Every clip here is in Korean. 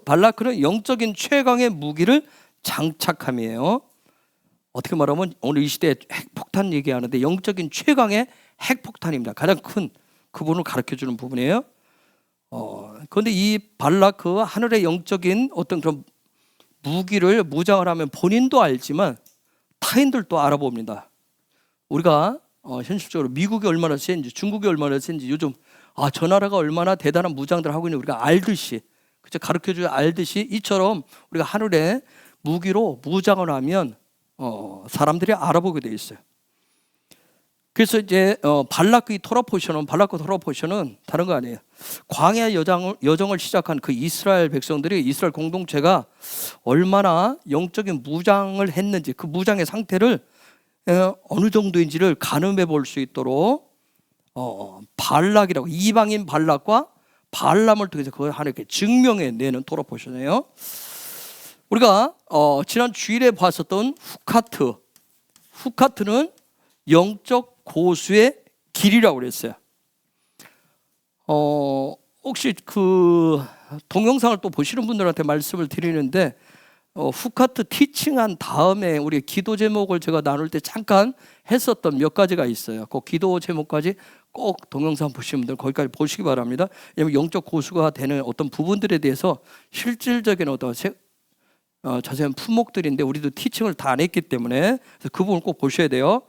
발라크는 영적인 최강의 무기를 장착함이에요. 어떻게 말하면 오늘 이 시대에 핵폭탄 얘기하는데 영적인 최강의 핵폭탄입니다. 가장 큰 그분을 가르쳐주는 부분이에요. 그런데 이 발라크 하늘의 영적인 어떤 그런 무기를 무장을 하면 본인도 알지만 타인들도 알아봅니다. 우리가 현실적으로 미국이 얼마나 센지, 중국이 얼마나 센지, 요즘 저 나라가 얼마나 대단한 무장들을 하고 있는 우리가 알듯이, 그쵸? 가르쳐줘야 알듯이 이처럼 우리가 하늘의 무기로 무장을 하면 사람들이 알아보게 돼 있어요. 그래서 이제 발라크 토라포션은 다른 거 아니에요. 광야 여정을 시작한 그 이스라엘 백성들이, 이스라엘 공동체가 얼마나 영적인 무장을 했는지, 그 무장의 상태를 어느 정도인지를 가늠해 볼 수 있도록 발락이라고, 이방인 발락과 발람을 통해서 그걸 하나님께 증명해 내는 토라포션이에요. 우리가 지난 주일에 봤었던 후카트는 영적 고수의 길이라고 그랬어요. 혹시 그 동영상을 또 보시는 분들한테 말씀을 드리는데, 후카트 티칭한 다음에 우리 기도 제목을 제가 나눌 때 잠깐 했었던 몇 가지가 있어요. 그 기도 제목까지 꼭 동영상 보시는 분들 거기까지 보시기 바랍니다. 왜냐하면 영적 고수가 되는 어떤 부분들에 대해서 실질적인 어떤 자세한 품목들인데 우리도 티칭을 다 안 했기 때문에 그래서 그 부분을 꼭 보셔야 돼요.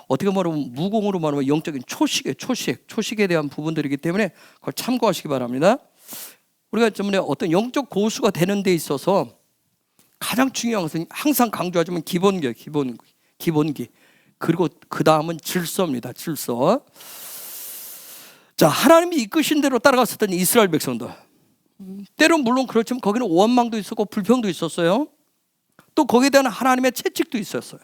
어떻게 말하면 무공으로 말하면 영적인 초식에 대한 부분들이기 때문에 그걸 참고하시기 바랍니다. 우리가 때문에 어떤 영적 고수가 되는 데 있어서 가장 중요한 것은 항상 강조하지만 기본기. 그리고 그 다음은 질서입니다. 질서. 자, 하나님이 이끄신 대로 따라갔었던 이스라엘 백성들. 때론 물론 그렇지만 거기는 원망도 있었고 불평도 있었어요. 또 거기에 대한 하나님의 채찍도 있었어요.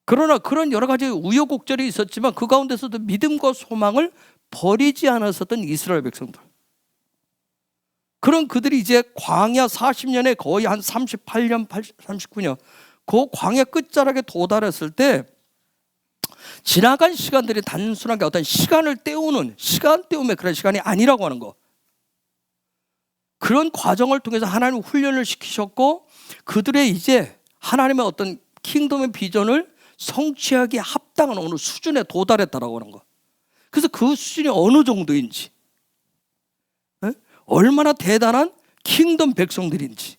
그러나 그런 여러 가지 우여곡절이 있었지만 그 가운데서도 믿음과 소망을 버리지 않았었던 이스라엘 백성들. 그런 그들이 이제 광야 40년에 거의 한 38년, 39년 그 광야 끝자락에 도달했을 때 지나간 시간들이 단순하게 어떤 시간 때움의 그런 시간이 아니라고 하는 거. 그런 과정을 통해서 하나님 훈련을 시키셨고 그들의 이제 하나님의 어떤 킹덤의 비전을 성취하기에 합당한 어느 수준에 도달했다라고 하는 거. 그래서 그 수준이 어느 정도인지, 얼마나 대단한 킹덤 백성들인지,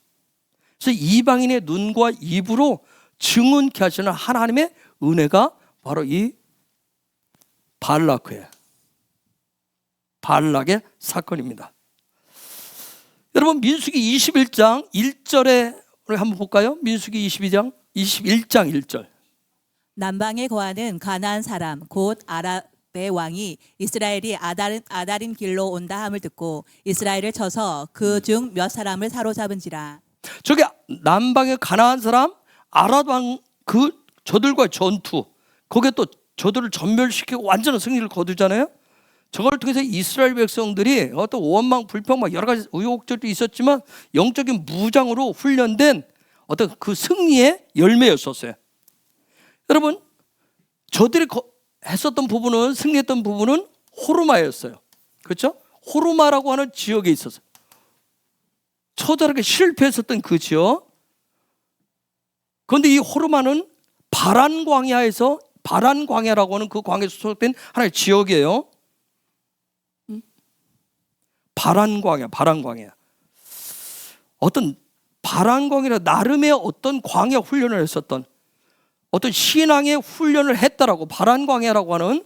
그래서 이방인의 눈과 입으로 증언케 하시는 하나님의 은혜가 바로 이 발락의 사건입니다. 여러분, 민수기 21장 1절에 우리 한번 볼까요? 민수기 21장 1절. 남방에 거하는 가나안 사람 곧 아랍의 왕이 이스라엘이 아다림 길로 온다 함을 듣고 이스라엘을 쳐서 그 중 몇 사람을 사로잡은지라. 저기 남방의 가나안 사람 아랍 왕 저들과 전투, 거기에 또 저들을 전멸시키고 완전한 승리를 거두잖아요. 저걸 통해서 이스라엘 백성들이 어떤 원망, 불평, 여러 가지 우여곡절도 있었지만 영적인 무장으로 훈련된 어떤 그 승리의 열매였었어요. 여러분, 저들이 했었던 부분은, 승리했던 부분은 호르마였어요. 그렇죠? 호르마라고 하는 지역에 있었어요. 처절하게 실패했었던 그 지역. 그런데 이 호르마는 바란 광야라고 하는 그 광야에 소속된 하나의 지역이에요. 바란 광야. 어떤 바란 광야라 나름의 어떤 광야 훈련을 했었던 어떤 신앙의 훈련을 했다라고, 바란 광야라고 하는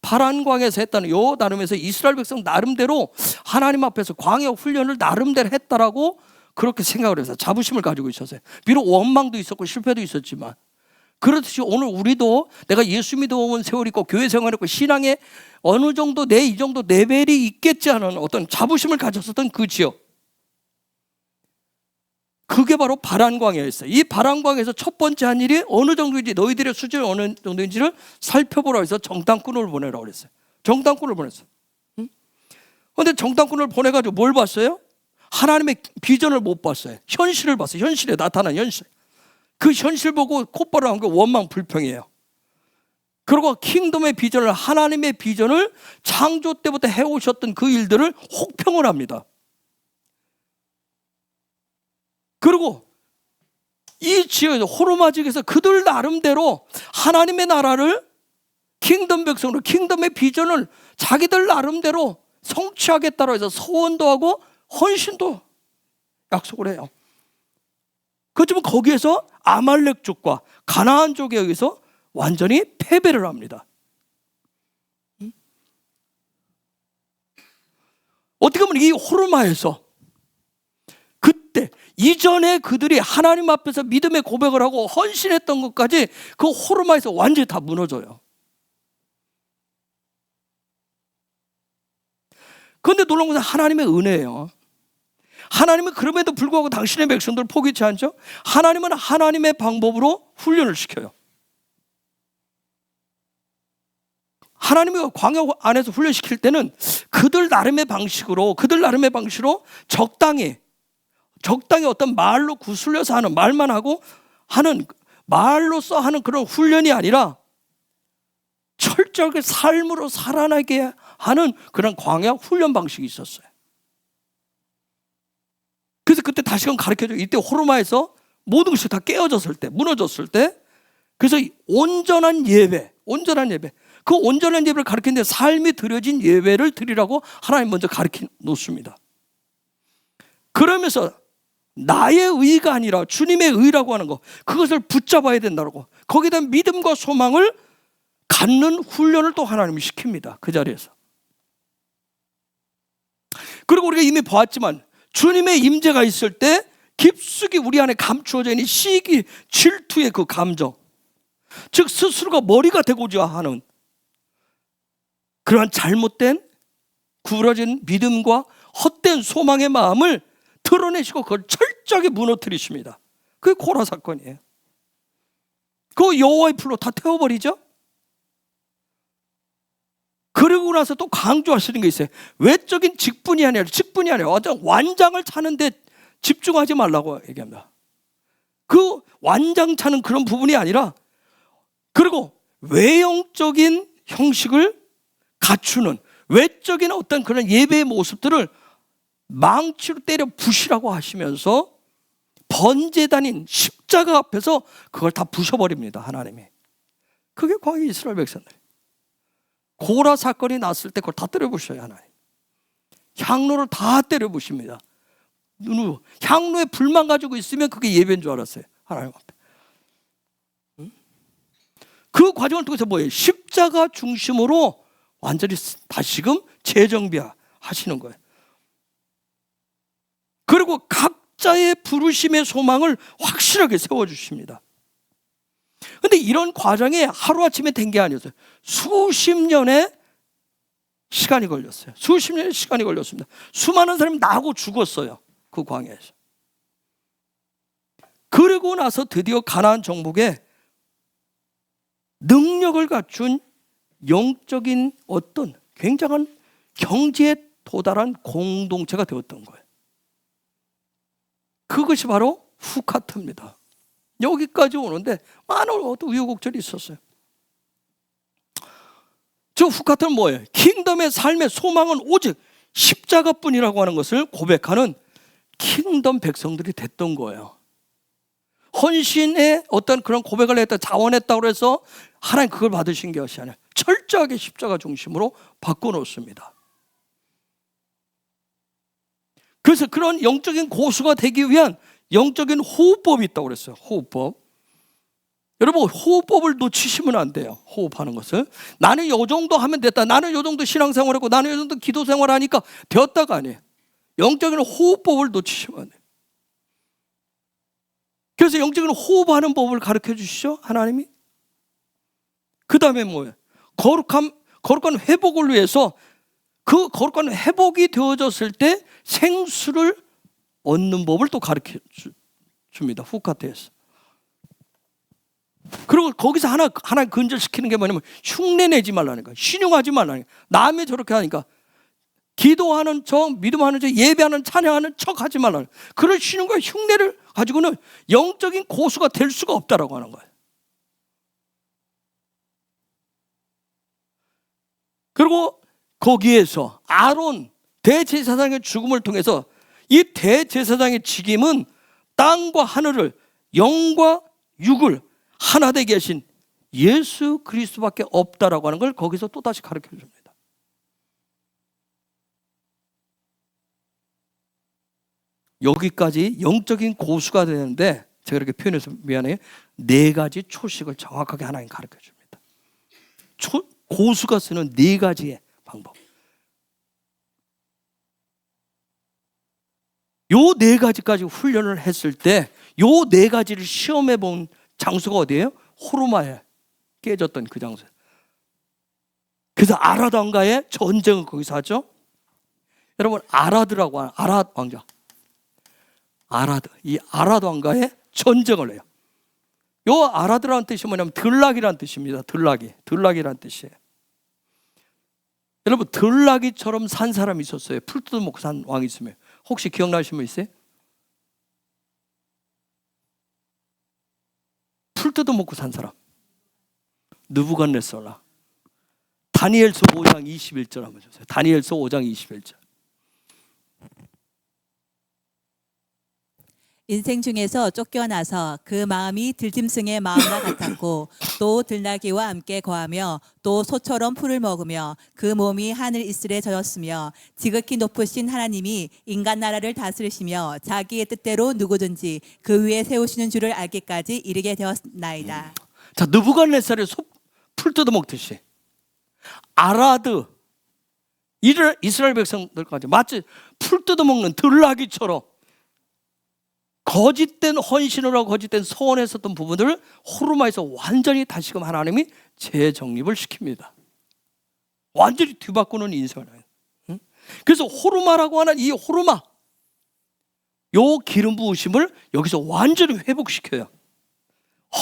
바란 광야에서 했다는 요 나름에서 이스라엘 백성 나름대로 하나님 앞에서 광야 훈련을 나름대로 했다라고 그렇게 생각을 해서 자부심을 가지고 있었어요. 비록 원망도 있었고 실패도 있었지만, 그렇듯이 오늘 우리도 내가 예수 믿어온 세월이 있고 교회 생활했고 신앙에 어느 정도 이 정도 레벨이 있겠지 하는 어떤 자부심을 가졌었던 그 지역, 그게 바로 바란 광야였어요. 이 바란 광야에서 첫 번째 한 일이 어느 정도인지, 너희들의 수준이 어느 정도인지를 살펴보라 해서 정탐꾼을 보내라고 그랬어요. 정탐꾼을 보냈어요. 그런데 정탐꾼을 보내가지고 뭘 봤어요? 하나님의 비전을 못 봤어요. 현실을 봤어요. 현실에 나타난 현실. 그 현실 보고 콧바로 한 게 원망 불평이에요. 그리고 킹덤의 비전을, 하나님의 비전을 창조 때부터 해오셨던 그 일들을 혹평을 합니다. 그리고 이 지역에서, 호르마 지역에서 그들 나름대로 하나님의 나라를, 킹덤 백성으로 킹덤의 비전을 자기들 나름대로 성취하겠다고 해서 서원도 하고 헌신도 약속을 해요. 그렇지만 거기에서 아말렉족과 가나안족에 의해서 완전히 패배를 합니다. 어떻게 보면 이 호르마에서 그때 이전에 그들이 하나님 앞에서 믿음의 고백을 하고 헌신했던 것까지 그 호르마에서 완전히 다 무너져요. 그런데 놀라운 것은 하나님의 은혜예요. 하나님은 그럼에도 불구하고 당신의 백성들을 포기치 않죠. 하나님은 하나님의 방법으로 훈련을 시켜요. 하나님이 광야 안에서 훈련시킬 때는 그들 나름의 방식으로 적당히 어떤 말로 구슬려서 하는, 말만 하고 하는, 말로써 하는 그런 훈련이 아니라 철저하게 삶으로 살아나게 하는 그런 광야 훈련 방식이 있었어요. 그래서 그때 다시금 가르쳐줘요. 이때 호르마에서 모든 것이 다 깨어졌을 때, 무너졌을 때, 그래서 온전한 예배, 그 온전한 예배를 가르치는데 삶이 드려진 예배를 드리라고 하나님 먼저 가르쳐 놓습니다. 그러면서 나의 의가 아니라 주님의 의라고 하는 거, 그것을 붙잡아야 된다고, 거기에 대한 믿음과 소망을 갖는 훈련을 또 하나님이 시킵니다. 그 자리에서. 그리고 우리가 이미 보았지만 주님의 임재가 있을 때 깊숙이 우리 안에 감추어져 있는 시기, 질투의 그 감정, 즉 스스로가 머리가 되고자 하는 그러한 잘못된 구부러진 믿음과 헛된 소망의 마음을 드러내시고 그걸 철저하게 무너뜨리십니다. 그게 코라 사건이에요. 그 여호와의 불로 다 태워버리죠. 그러고 나서 또 강조하시는 게 있어요. 외적인 직분이 아니라 어떤 완장을 차는데 집중하지 말라고 얘기합니다. 그 완장 차는 그런 부분이 아니라, 그리고 외형적인 형식을 갖추는 외적인 어떤 그런 예배의 모습들을 망치로 때려 부시라고 하시면서 번제단인 십자가 앞에서 그걸 다 부셔버립니다. 하나님이. 그게 광야 이스라엘 백성들. 고라 사건이 났을 때 그걸 다 때려 부셔요. 하나님. 향로를 다 때려 부십니다. 향로에 불만 가지고 있으면 그게 예배인 줄 알았어요. 하나님 앞에. 그 과정을 통해서 뭐예요? 십자가 중심으로 완전히 다시금 재정비하시는 거예요. 그리고 각자의 부르심의 소망을 확실하게 세워주십니다. 그런데 이런 과정이 하루아침에 된 게 아니었어요. 수십 년의 시간이 걸렸어요. 수십 년의 시간이 걸렸습니다. 수많은 사람이 나고 죽었어요. 그 광야에서. 그리고 나서 드디어 가나안 정복에 능력을 갖춘 영적인 어떤 굉장한 경지에 도달한 공동체가 되었던 거예요. 그것이 바로 후카트입니다. 여기까지 오는데 많은 어떤 우여곡절이 있었어요. 저 후카트는 뭐예요? 킹덤의 삶의 소망은 오직 십자가뿐이라고 하는 것을 고백하는 킹덤 백성들이 됐던 거예요. 헌신의 어떤 그런 고백을 했다, 자원했다고 해서 하나님 그걸 받으신 것이 아니라 철저하게 십자가 중심으로 바꿔놓습니다. 그래서 그런 영적인 고수가 되기 위한 영적인 호흡법이 있다고 그랬어요. 호흡법. 여러분, 호흡법을 놓치시면 안 돼요. 호흡하는 것을. 나는 이 정도 하면 됐다. 나는 이 정도 신앙생활하고 나는 이 정도 기도생활하니까 되었다가 아니에요. 영적인 호흡법을 놓치시면 안 돼요. 그래서 영적인 호흡하는 법을 가르쳐 주시죠, 하나님이. 그 다음에 뭐예요? 거룩한 회복을 위해서 그 거룩한 회복이 되어졌을 때 생수를 얻는 법을 또 가르쳐 줍니다. 후카트에서. 그리고 거기서 하나 근절시키는 게 뭐냐면 흉내내지 말라는 거예요. 신용하지 말라는 거예요. 남이 저렇게 하니까 기도하는 척, 믿음하는 척, 예배하는 찬양하는 척 하지 말라는 거예요. 그런 신용과 흉내를 가지고는 영적인 고수가 될 수가 없다라고 하는 거예요. 그리고 거기에서 아론 대제사장의 죽음을 통해서 이 대제사장의 직임은 땅과 하늘을, 영과 육을 하나 되게 하신 예수 그리스도밖에 없다라고 하는 걸 거기서 또다시 가르쳐 줍니다. 여기까지 영적인 고수가 되는데 제가 이렇게 표현해서 미안해요. 4가지 초식을 정확하게 하나님 가르쳐 줍니다. 고수가 쓰는 4가지의 방법. 요 4가지까지 훈련을 했을 때 요 4가지를 시험해 본 장소가 어디예요? 호르마에 깨졌던 그 장소예요. 그래서 아라드 왕가의 전쟁을 거기서 하죠. 여러분 아라드라고 하는 아라드 왕자, 이 아라드 왕가의 전쟁을 해요. 요 아라드라는 뜻이 뭐냐면 들락이라는 뜻입니다. 들락이라는 뜻이에요. 여러분 들락이처럼 산 사람이 있었어요. 풀 뜯어먹고 산 왕이 있으면. 혹시 기억나시는 분 있어요? 풀 뜯어먹고 산 사람. 느부갓네살라. 다니엘서 5장 21절 한번 보세요. 다니엘서 5장 21절. 인생 중에서 쫓겨나서 그 마음이 들짐승의 마음과 같았고 또 들나귀와 함께 거하며 또 소처럼 풀을 먹으며 그 몸이 하늘 이슬에 젖었으며 지극히 높으신 하나님이 인간 나라를 다스리시며 자기의 뜻대로 누구든지 그 위에 세우시는 줄을 알기까지 이르게 되었나이다. 자, 느부갓네살의 풀 뜯어먹듯이 아라드 이스라엘 백성들까지 마치 풀 뜯어먹는 들나귀처럼 거짓된 헌신을 하고 거짓된 서원했었던 부분들을 호르마에서 완전히 다시금 하나님이 재정립을 시킵니다. 완전히 뒤바꾸는 인생을 해요. 그래서 호르마라고 하는 이 호르마, 요 기름 부으심을 여기서 완전히 회복시켜요.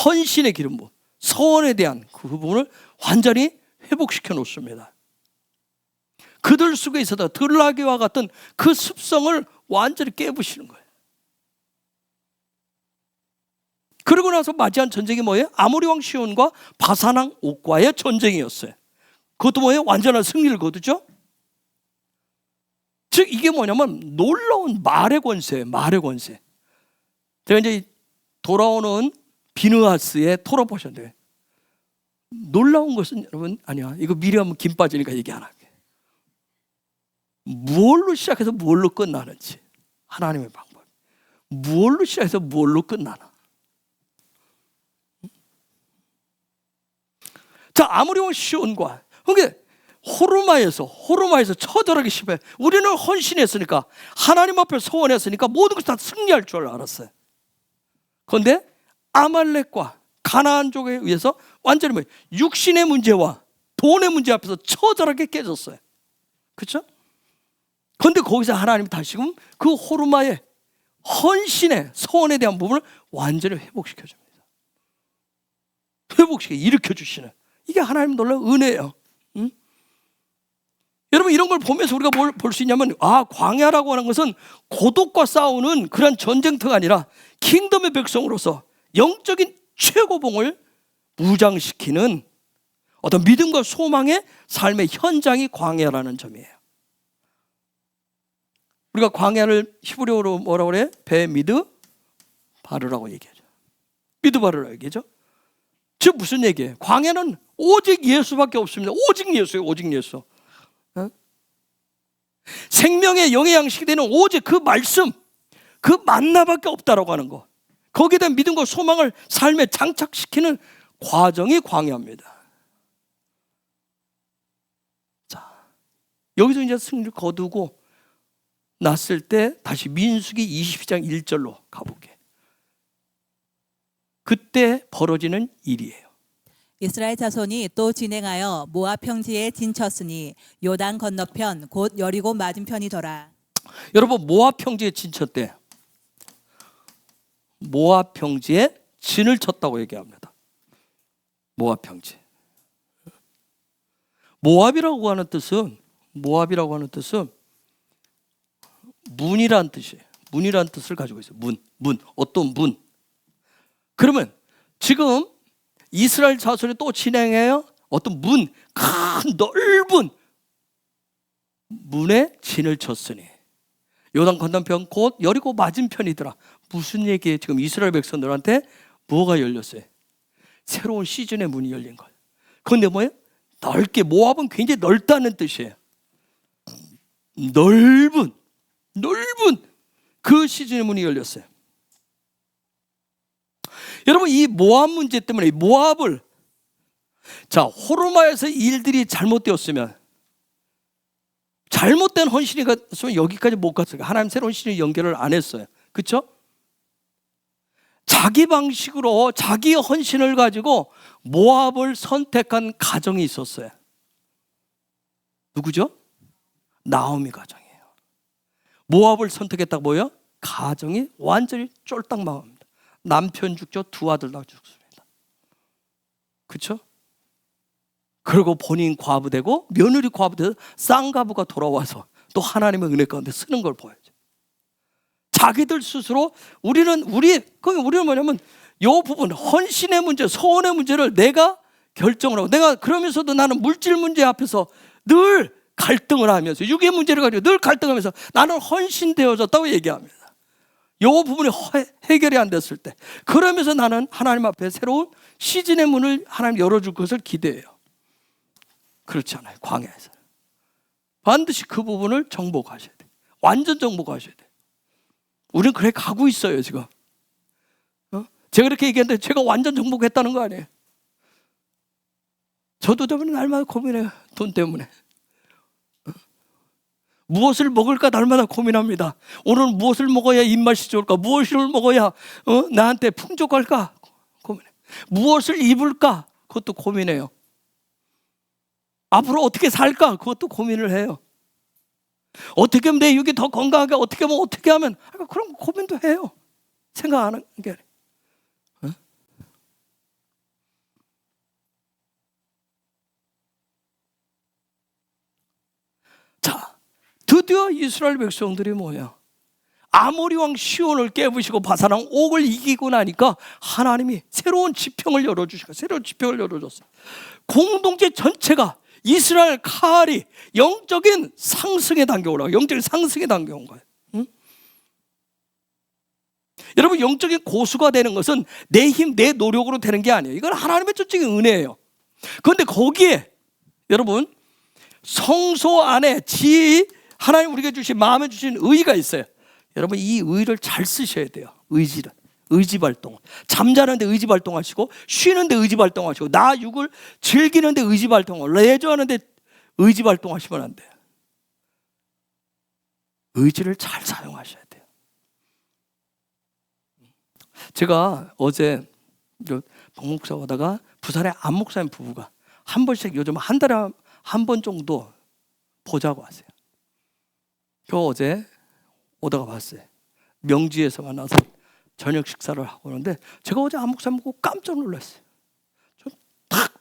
헌신의 기름 부음, 서원에 대한 그 부분을 완전히 회복시켜 놓습니다. 그들 속에 있어도 들나귀와 같은 그 습성을 완전히 깨부시는 거예요. 그러고 나서 맞이한 전쟁이 뭐예요? 아모리 왕 시온과 바산 왕 옥과의 전쟁이었어요. 그것도 뭐예요? 완전한 승리를 거두죠. 즉 이게 뭐냐면 놀라운 말의 권세예요. 말의 권세. 제가 이제 돌아오는 비느하스의 토라 보셨는데 놀라운 것은 여러분 아니야. 이거 미리 하면 김 빠지니까 얘기 안 할게. 무엇로 시작해서 무엇로 끝나는지 하나님의 방법. 무엇로 시작해서 무엇로 끝나나. 자, 아모리 왕 시온과 그러니까 호르마에서 처절하게 실패. 우리는 헌신했으니까 하나님 앞에 소원했으니까 모든 것을 다 승리할 줄 알았어요. 그런데 아말렉과 가나안족에 의해서 완전히 육신의 문제와 돈의 문제 앞에서 처절하게 깨졌어요. 그렇죠? 그런데 거기서 하나님이 다시금 그 호르마의 헌신의 소원에 대한 부분을 완전히 회복시켜 줍니다. 회복시켜 일으켜 주시는 이게 하나님 놀라운 은혜예요. 응? 여러분 이런 걸 보면서 우리가 뭘 볼 수 있냐면 광야라고 하는 것은 고독과 싸우는 그런 전쟁터가 아니라 킹덤의 백성으로서 영적인 최고봉을 무장시키는 어떤 믿음과 소망의 삶의 현장이 광야라는 점이에요. 우리가 광야를 히브리어로 뭐라고 그래? 베미드 바르라고 얘기하죠. 미드바르라고 얘기하죠. 즉 무슨 얘기예요? 광야는 오직 예수밖에 없습니다. 오직 예수예요. 오직 예수. 생명의 영의 양식이 되는 오직 그 말씀, 그 만나밖에 없다라고 하는 거. 거기에 대한 믿음과 소망을 삶에 장착시키는 과정이 광야입니다. 자, 여기서 이제 승리를 거두고 났을 때 다시 민수기 22장 1절로 가보게. 그때 벌어지는 일이에요. 이스라엘 자손이 또 진행하여 모압 평지에 진쳤으니 요단 건너편 곧 여리고 맞은편이더라. 여러분 모압 평지에 진쳤대. 모압 평지에 진을 쳤다고 얘기합니다. 모압 평지. 모압이라고 하는 뜻은 문이라는 뜻이에요. 문이라는 뜻을 가지고 있어요. 문, 어떤 문. 그러면 지금 이스라엘 자손이 또 진행해요. 어떤 문, 큰 넓은 문에 진을 쳤으니 요단 건너편 곧 여리고 맞은편이더라. 무슨 얘기에 지금 이스라엘 백성들한테 뭐가 열렸어요? 새로운 시즌의 문이 열린 거예요. 그런데 뭐예요? 넓게, 모압은 굉장히 넓다는 뜻이에요. 넓은 그 시즌의 문이 열렸어요. 여러분, 이 모압 문제 때문에 모압을, 자, 호르마에서 일들이 잘못되었으면, 잘못된 헌신이 갔으면 여기까지 못 갔어요. 하나님 새로운 신이 연결을 안 했어요. 그렇죠? 자기 방식으로 자기 헌신을 가지고 모압을 선택한 가정이 있었어요. 누구죠? 나오미 가정이에요. 모압을 선택했다고 뭐예요? 가정이 완전히 쫄딱 망합니다. 남편 죽죠. 두 아들 다 죽습니다. 그렇죠? 그리고 본인 과부되고 며느리 과부돼서 쌍가부가 돌아와서 또 하나님의 은혜 가운데 쓰는 걸 보여요. 자기들 스스로 우리는 뭐냐면 이 부분, 헌신의 문제, 소원의 문제를 내가 결정을 하고, 내가 그러면서도 나는 물질 문제 앞에서 늘 갈등을 하면서, 육의 문제를 가지고 늘 갈등하면서 나는 헌신되어졌다고 얘기합니다. 이 부분이 해결이 안 됐을 때, 그러면서 나는 하나님 앞에 새로운 시즌의 문을 하나님 열어줄 것을 기대해요. 그렇지 않아요. 광야에서 반드시 그 부분을 정복하셔야 돼요. 완전 정복하셔야 돼요. 우리는 그래 가고 있어요 지금. 제가 그렇게 얘기했는데 제가 완전 정복했다는 거 아니에요. 저도 때문에 날마다 고민해요. 돈 때문에. 무엇을 먹을까 날마다 고민합니다. 오늘 무엇을 먹어야 입맛이 좋을까? 무엇을 먹어야 나한테 풍족할까? 고민해. 무엇을 입을까? 그것도 고민해요. 앞으로 어떻게 살까? 그것도 고민을 해요. 어떻게 하면 내 육이 더 건강하게, 어떻게 하면 그런 고민도 해요. 생각 안 하는 게 아니에요. 자, 드디어 이스라엘 백성들이 뭐예요? 아모리 왕 시온을 깨부시고 바산왕 옥을 이기고 나니까 하나님이 새로운 지평을 열어줬어요. 공동체 전체가 이스라엘 칼이 영적인 상승에 당겨오라고, 영적인 상승에 당겨온 거예요. 여러분, 영적인 고수가 되는 것은 내 힘, 내 노력으로 되는 게 아니에요. 이건 하나님의 전적인 은혜예요. 그런데 거기에 여러분, 성소 안에 하나님 우리가 주신, 마음에 주신 의가 있어요. 여러분, 이 의를 잘 쓰셔야 돼요. 의지 발동. 잠자는데 의지 발동하시고, 쉬는데 의지 발동하시고, 나 육을 즐기는데 의지 발동하고, 레저하는데 의지 발동하시면 안 돼요. 의지를 잘 사용하셔야 돼요. 제가 어제 박목사 오다가 부산에 안 목사님 부부가 한 번씩, 요즘 한 달에 한 번 정도 보자고 하세요. 저 어제 오다가 봤어요. 명지에서 만나서 저녁 식사를 하고 오는데, 제가 어제 안 목사님 보고 깜짝 놀랐어요. 저 딱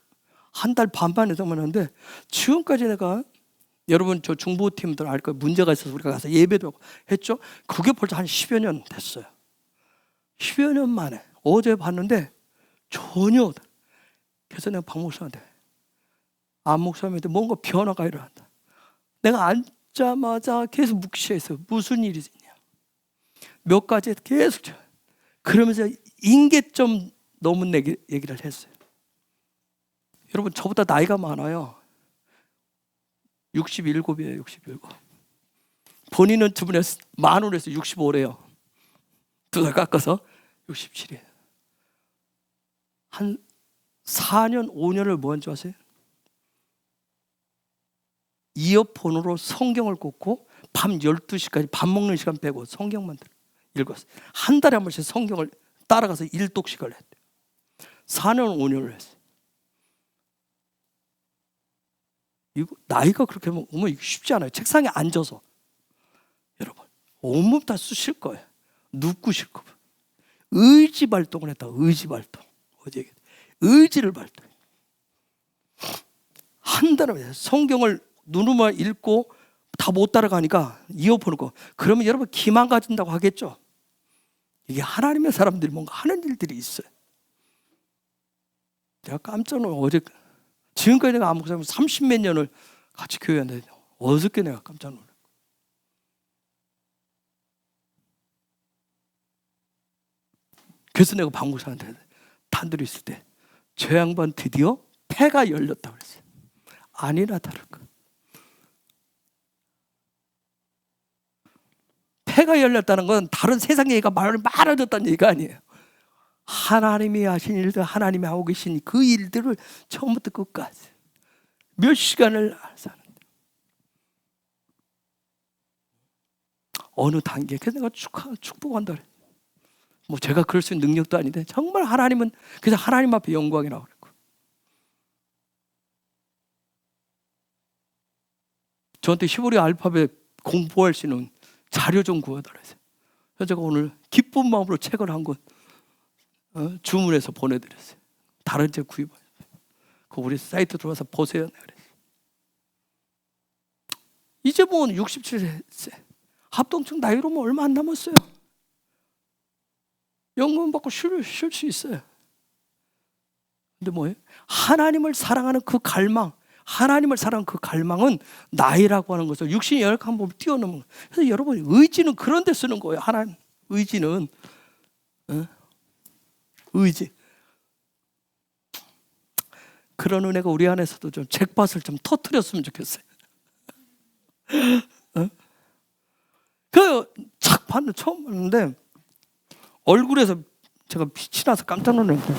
한 달 반 만에 만났는데, 지금까지 내가, 여러분 저 중보팀들 알 거예요. 문제가 있어서 우리가 가서 예배도 하고 했죠. 그게 벌써 한 10여 년 됐어요. 10여 년 만에 어제 봤는데 전혀. 그래서 내가 박 목사한테, 안 목사님한테 뭔가 변화가 일어난다. 내가 앉자마자 계속 묵시했어요. 무슨 일이 있냐, 몇 가지 계속. 그러면서 인계점 넘은 얘기를 했어요. 여러분, 저보다 나이가 많아요. 67이에요. 67. 본인은 저번에 만으로 해서 65래요. 2살 깎아서 67이에요. 한 4년, 5년을 뭐 한 줄 아세요? 이어폰으로 성경을 꽂고 밤 12시까지 밥 먹는 시간 빼고 성경만 읽었어요. 한 달에 한 번씩 성경을 따라가서 일독씩을 했대요. 4년, 5년을 했어요. 이거 나이가 그렇게 오면 이거 쉽지 않아요. 책상에 앉아서. 여러분, 온몸 다 쑤실 거예요. 눕구실 거예요. 의지 발동을 했다. 의지 발동. 어제 의지를 발동. 한 달에 성경을 눈으로만 읽고 다 못 따라가니까 이어폰을 거. 그러면 여러분 기만 가진다고 하겠죠. 이게 하나님의 사람들이 뭔가 하는 일들이 있어요. 내가 깜짝 놀라. 어제 지금까지 내가 안 목사님 30몇 년을 같이 교회하는데 어저께 내가 깜짝 놀랐고. 그래서 내가 방구사한테 단둘이 있을 때 저 양반 드디어 폐가 열렸다고 그랬어요. 아니나 다를까. 폐가 열렸다는 건 다른 세상 얘기가 말을 많아졌다는 얘기가 아니에요. 하나님이 하신 일들, 하나님이 하고 계신 그 일들을 처음부터 끝까지 몇 시간을 사는데 어느 단계. 그래서 내가 축복한다 그래. 뭐 제가 그럴 수 있는 능력도 아닌데 정말 하나님은 그래서 하나님 앞에 영광이라고 그랬고, 저한테 히브리 알파벳 공부할 수 있는 자료 좀 구해달라 했어요. 그래서 제가 오늘 기쁜 마음으로 책을 한 권 주문해서 보내드렸어요. 다른 책 구입하셨어요. 그 우리 사이트 들어와서 보세요. 그랬어요. 이제 뭐 67세 합동층 나이로 뭐 얼마 안 남았어요. 연금 받고 쉴 수 있어요. 근데 뭐예요? 하나님을 사랑하는 그 갈망, 하나님을 사랑하는 그 갈망은 나이라고 하는 것을 육신의 열악한 법을 뛰어넘는 거예요. 그래서 여러분 의지는 그런 데 쓰는 거예요. 하나님 의지는 의지. 그런 은혜가 우리 안에서도 좀 잭팟을 좀 터뜨렸으면 좋겠어요. 그 착판을 처음 봤는데 얼굴에서 제가 빛이 나서 깜짝 놀랐는데,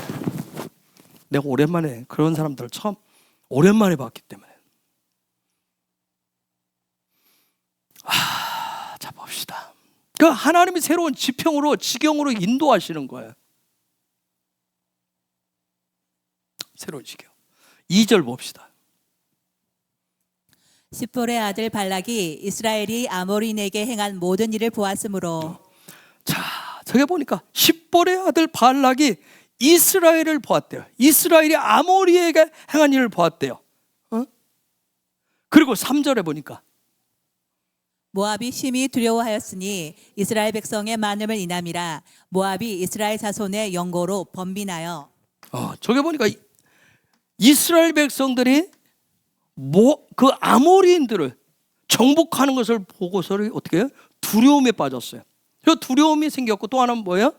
내가 오랜만에 그런 사람들을 오랜만에 봤기 때문에. 자 봅시다. 그 하나님이 새로운 지평으로 지경으로 인도하시는 거예요. 새로운 지경. 2절 봅시다. 십볼의 아들 발락이 이스라엘이 아모리인에게 행한 모든 일을 보았으므로. 자, 저기 보니까 십볼의 아들 발락이 이스라엘을 보았대요. 이스라엘이 아모리에게 행한 일을 보았대요. 그리고 3절에 보니까 모압이 심히 두려워하였으니 이스라엘 백성의 많음을 인함이라. 모압이 이스라엘 자손의 영고로 번민하여. 저기 보니까 이스라엘 백성들이 그 아모리인들을 정복하는 것을 보고서는 어떻게 해요? 두려움에 빠졌어요. 그 두려움이 생겼고, 또 하나는 뭐예요?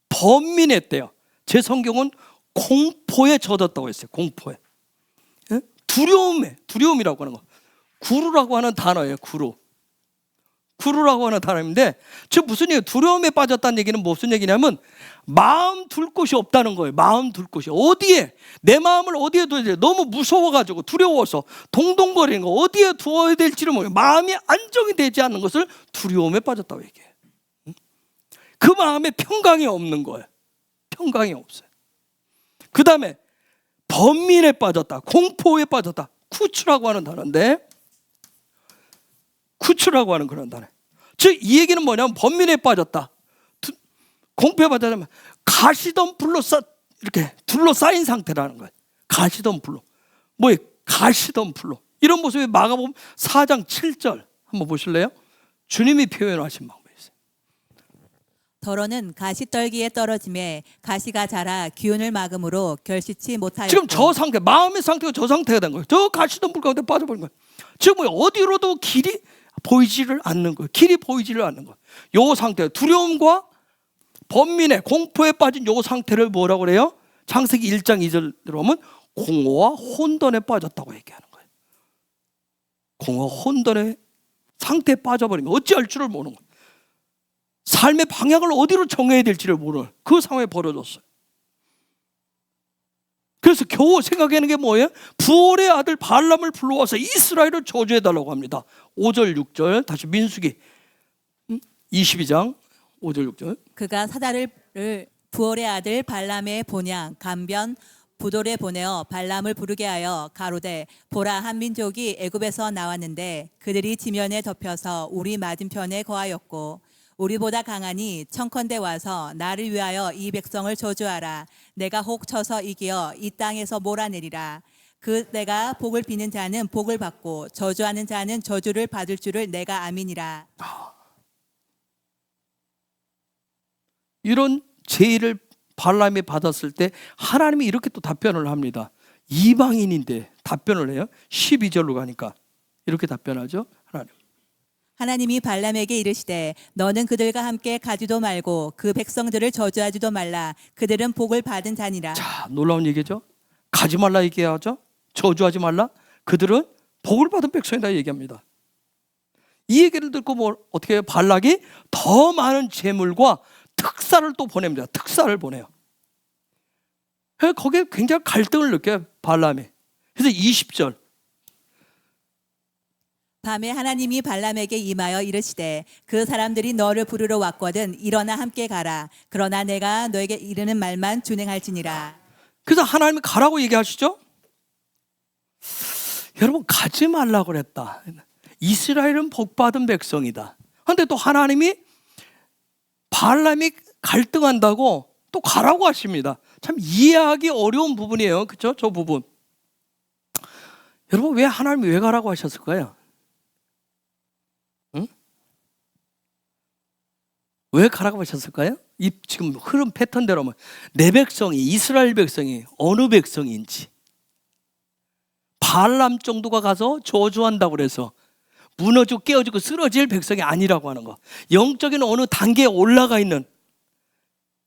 번민했대요. 제 성경은 공포에 젖었다고 했어요. 공포에. 두려움이라고 하는 거. 구루라고 하는 단어예요. 구루라고 하는 단어인데, 즉 무슨 얘기예요? 두려움에 빠졌다는 얘기는 무슨 얘기냐면 마음 둘 곳이 없다는 거예요. 마음 둘 곳이. 어디에? 내 마음을 어디에 둬야 돼? 너무 무서워가지고 두려워서 동동거리는 거, 어디에 두어야 될지를 모르고 마음이 안정이 되지 않는 것을 두려움에 빠졌다고 얘기해요. 그 마음에 평강이 없는 거예요. 평강이 없어요. 그 다음에 번민에 빠졌다, 공포에 빠졌다. 쿠추라고 하는 단어인데, 쿠추라고 하는 그런 단어. 즉 이 얘기는 뭐냐면 번민에 빠졌다, 공포에 빠졌다면 가시덤불로 이렇게 둘러싸인 상태라는 거예요. 가시덤불로. 뭐예요? 가시덤불로. 이런 모습이 마가복음 4장 7절 한번 보실래요? 주님이 표현하신 방법이 있어요. 더러는 가시떨기에 떨어짐에 가시가 자라 기운을 막음으로 결실치 못하였고. 지금 저 상태, 마음의 상태가 저 상태가 된 거예요. 저 가시덤불 가운데 빠져버린 거예요. 지금 어디로도 길이 보이지를 않는 거예요. 길이 보이지를 않는 거예요. 요 상태, 두려움과 번민에 공포에 빠진 요 상태를 뭐라고 그래요? 창세기 1장 2절로 보면 공허와 혼돈에 빠졌다고 얘기하는 거예요. 공허 혼돈의 상태에 빠져버린 거예요. 어찌할 줄을 모르는 거예요. 삶의 방향을 어디로 정해야 될지를 모르는 그 상황에 벌어졌어요. 그래서 겨우 생각하는 게 뭐예요? 부올의 아들 발람을 불러와서 이스라엘을 저주해달라고 합니다. 5절 6절 다시 민수기 22장 5절 6절. 그가 사다를 부올의 아들 발람의 본향 간변 부돌에 보내어 발람을 부르게 하여 가로되 보라, 한 민족이 애굽에서 나왔는데 그들이 지면에 덮여서 우리 맞은편에 거하였고 우리보다 강하니 청컨대 와서 나를 위하여 이 백성을 저주하라. 내가 혹 쳐서 이기어 이 땅에서 몰아내리라. 그 내가 복을 비는 자는 복을 받고 저주하는 자는 저주를 받을 줄을 내가 아미니라. 이런 제의를 발람이 받았을 때 하나님이 이렇게 또 답변을 합니다. 이방인인데 답변을 해요. 12절로 가니까 이렇게 답변하죠. 하나님. 하나님이 발람에게 이르시되 너는 그들과 함께 가지도 말고 그 백성들을 저주하지도 말라. 그들은 복을 받은 자니라. 자, 놀라운 얘기죠. 가지 말라 얘기하죠. 저주하지 말라. 그들은 복을 받은 백성이다 얘기합니다. 이 얘기를 듣고 어떻게 해요? 발락이 더 많은 재물과 특사를 또 보냅니다. 특사를 보내요. 거기에 굉장히 갈등을 느껴요, 발람이. 그래서 20절. 밤에 하나님이 발람에게 임하여 이르시되 그 사람들이 너를 부르러 왔거든 일어나 함께 가라. 그러나 내가 너에게 이르는 말만 준행할지니라. 그래서 하나님이 가라고 얘기하시죠. 여러분, 가지 말라고 그랬다. 이스라엘은 복받은 백성이다. 그런데 또 하나님이 발람이 갈등한다고 또 가라고 하십니다. 참 이해하기 어려운 부분이에요. 그렇죠? 저 부분. 여러분, 왜 하나님이 왜 가라고 하셨을까요? 응? 왜 가라고 하셨을까요? 이 지금 흐름 패턴대로면 내 백성이, 이스라엘 백성이 어느 백성인지, 발람 정도가 가서 저주한다고 그래서 무너지고 깨어지고 쓰러질 백성이 아니라고 하는 거. 영적인 어느 단계에 올라가 있는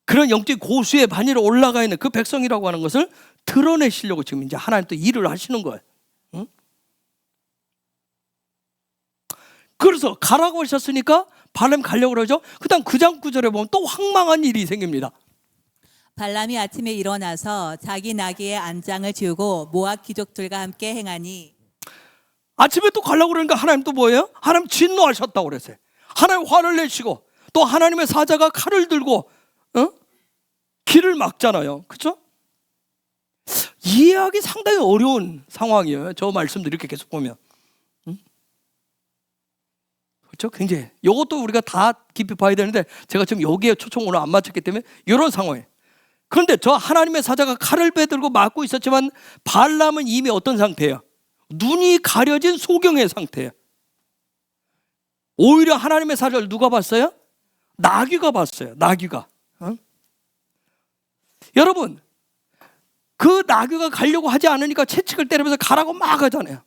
그런 영적 고수의 반열에 올라가 있는 그 백성이라고 하는 것을 드러내시려고 지금 이제 하나님 또 일을 하시는 거예요. 응? 그래서 가라고 하셨으니까 발람 가려고 그러죠. 그다음 9장 9절에 보면 또 황망한 일이 생깁니다. 발람이 아침에 일어나서 자기 나귀의 안장을 지우고 모압 귀족들과 함께 행하니. 아침에 또 가려고 그러니까 하나님 또 뭐예요? 하나님 진노하셨다고 그랬어요. 하나님 화를 내시고 또 하나님의 사자가 칼을 들고 길을 막잖아요. 그렇죠? 이해하기 상당히 어려운 상황이에요. 저 말씀들 이렇게 계속 보면. 그렇죠? 굉장히 이것도 우리가 다 깊이 봐야 되는데 제가 지금 여기에 초점 오늘 안 맞췄기 때문에 이런 상황이에요. 그런데 저 하나님의 사자가 칼을 빼들고 막고 있었지만 발람은 이미 어떤 상태예요? 눈이 가려진 소경의 상태예요. 오히려 하나님의 사자를 누가 봤어요? 나귀가 봤어요. 나귀가. 여러분, 그 나귀가 가려고 하지 않으니까 채찍을 때리면서 가라고 막 하잖아요.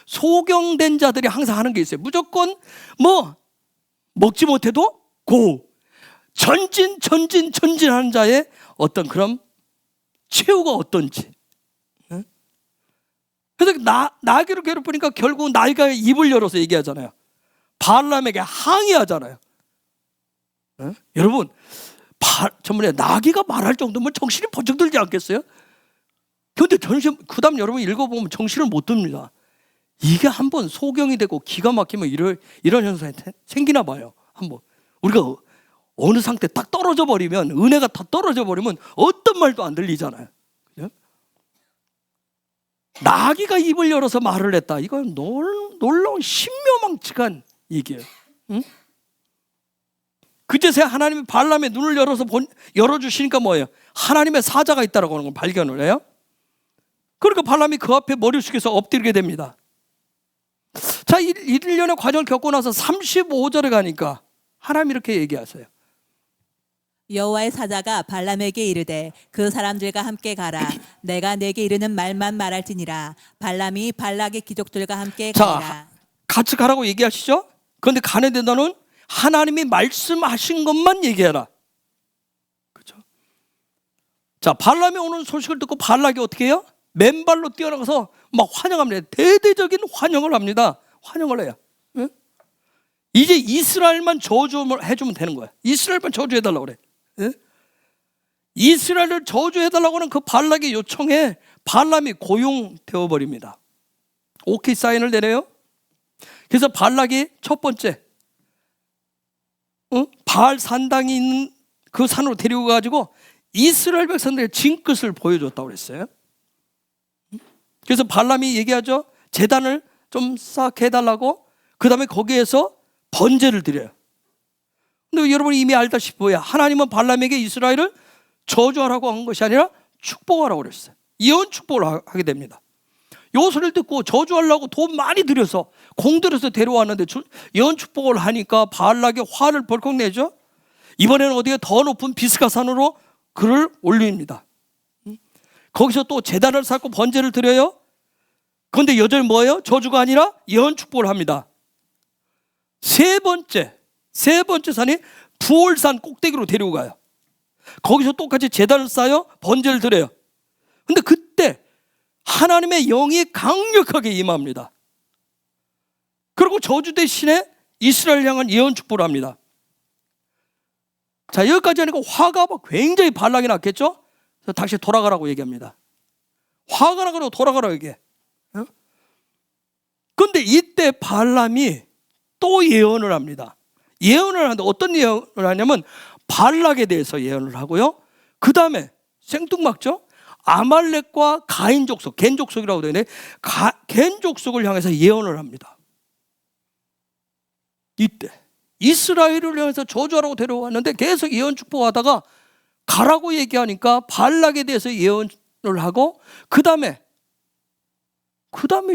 소경된 자들이 항상 하는 게 있어요. 무조건 먹지 못해도 전진하는 자의 어떤 그런 최후가 어떤지. 그래서 나귀를 괴롭히니까 결국 나귀가 입을 열어서 얘기하잖아요. 발람에게 항의하잖아요. 여러분, 전번에 나귀가 말할 정도면 정신이 번쩍 들지 않겠어요? 그런데 그 다음 여러분 읽어보면 정신을 못 듭니다. 이게 한번 소경이 되고 기가 막히면 이런 현상이 생기나 봐요. 한번 우리가 어느 상태 딱 떨어져 버리면, 은혜가 다 떨어져 버리면 어떤 말도 안 들리잖아요. 그죠? 나귀가 입을 열어서 말을 했다. 이건 놀라운 신묘망측한 얘기예요. 응? 그제서야 하나님이 발람의 눈을 열어주시니까 뭐예요? 하나님의 사자가 있다라고 하는 걸 발견을 해요. 그러니까 발람이 그 앞에 머리 숙여서 엎드리게 됩니다. 자, 1년의 과정을 겪고 나서 35절에 가니까 하나님이 이렇게 얘기하세요. 여호와의 사자가 발람에게 이르되 그 사람들과 함께 가라. 내가 내게 이르는 말만 말할지니라. 발람이 발락의 귀족들과 함께 가니라. 자, 같이 가라고 얘기하시죠? 그런데 가는데 너는 하나님이 말씀하신 것만 얘기해라. 그렇죠? 자, 발람이 오는 소식을 듣고 발락이 어떻게 해요? 맨발로 뛰어나가서 막 환영합니다. 대대적인 환영을 합니다. 환영을 해요. 응? 이제 이스라엘만 저주해주면 되는 거야. 이스라엘만 저주해달라고 그래. 응? 이스라엘을 저주해달라고 하는 그 발락의 요청에 발람이 고용되어 버립니다. 오케이 사인을 내려요. 그래서 발락이 첫 번째 바알 산당이 있는 그 산으로 데리고 가지고 이스라엘 백성들의 징끝을 보여줬다고 그랬어요. 그래서 발람이 얘기하죠. 제단을 좀 싹 해달라고. 그 다음에 거기에서 번제를 드려요. 근데 여러분이 이미 알다시피 뭐야? 하나님은 발람에게 이스라엘을 저주하라고 한 것이 아니라 축복하라고 그랬어요. 예언 축복을 하게 됩니다. 요 소리를 듣고 저주하려고 돈 많이 들여서 공들여서 데려왔는데 예언 축복을 하니까 발락이 화를 벌컥 내죠. 이번에는 어디에 더 높은 비스가산으로 그를 올립니다. 거기서 또 제단을 쌓고 번제를 드려요. 그런데 여전히 뭐예요? 저주가 아니라 예언 축복을 합니다. 세 번째 산이 부올산 꼭대기로 데리고 가요. 거기서 똑같이 제단을 쌓여 번제를 드려요. 근데 그때 하나님의 영이 강력하게 임합니다. 그리고 저주 대신에 이스라엘 향한 예언 축복을 합니다. 자, 여기까지 하니까 화가 굉장히 발락이 났겠죠? 그래서 다시 돌아가라고 얘기합니다. 화가 나고 돌아가라고 얘기해. 그런데 이때 발람이 또 예언을 합니다. 예언을 하는데 어떤 예언을 하냐면 발락에 대해서 예언을 하고요. 그 다음에 생뚱맞죠? 아말렉과 가인 족속, 겐 족속이라고 되네. 겐 족속을 향해서 예언을 합니다. 이때 이스라엘을 향해서 저주하라고 데려왔는데 계속 예언 축복하다가 가라고 얘기하니까 발락에 대해서 예언을 하고 그 다음에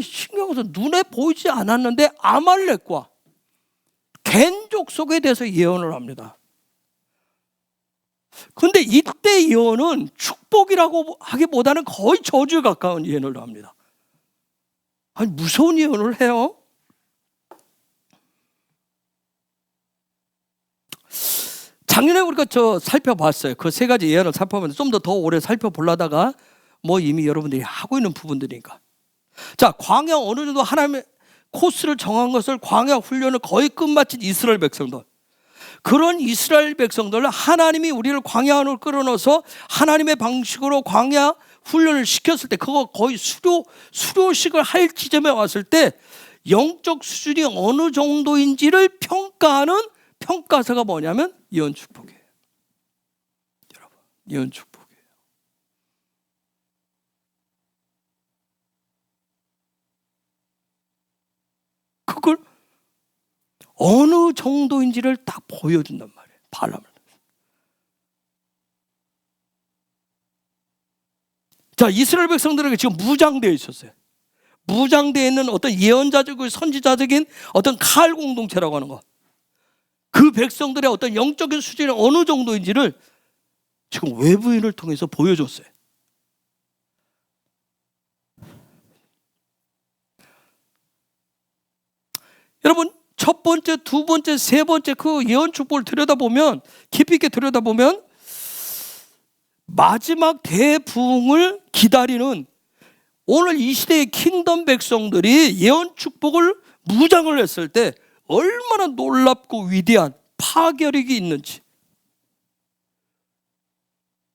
신경 써서 눈에 보이지 않았는데 아말렉과 겐 족속에 대해서 예언을 합니다. 그런데 이때 예언은 축복이라고 하기보다는 거의 저주에 가까운 예언을 합니다. 아니, 무서운 예언을 해요. 작년에 우리가 살펴봤어요. 그 세 가지 예언을 살펴보면서 좀 더 오래 살펴보려다가 뭐 이미 여러분들이 하고 있는 부분들이니까. 자, 광야 어느 정도 하나님의 코스를 정한 것을 광야 훈련을 거의 끝마친 이스라엘 백성들. 그런 이스라엘 백성들 하나님이 우리를 광야 안으로 끌어넣어서 하나님의 방식으로 광야 훈련을 시켰을 때 그거 거의 수료식을 할 지점에 왔을 때 영적 수준이 어느 정도인지를 평가하는 평가서가 뭐냐면 예언 축복이에요. 여러분, 예언 축복이에요. 그걸 어느 정도인지를 딱 보여준단 말이에요. 발람을. 자, 이스라엘 백성들에게 지금 무장되어 있었어요. 무장되어 있는 어떤 예언자적이고 선지자적인 어떤 칼 공동체라고 하는 거. 그 백성들의 어떤 영적인 수준이 어느 정도인지를 지금 외부인을 통해서 보여줬어요. 여러분, 첫 번째, 두 번째, 세 번째 그 예언 축복을 들여다보면, 깊이 있게 들여다보면 마지막 대부흥을 기다리는 오늘 이 시대의 킹덤 백성들이 예언 축복을 무장을 했을 때 얼마나 놀랍고 위대한 파괴력이 있는지,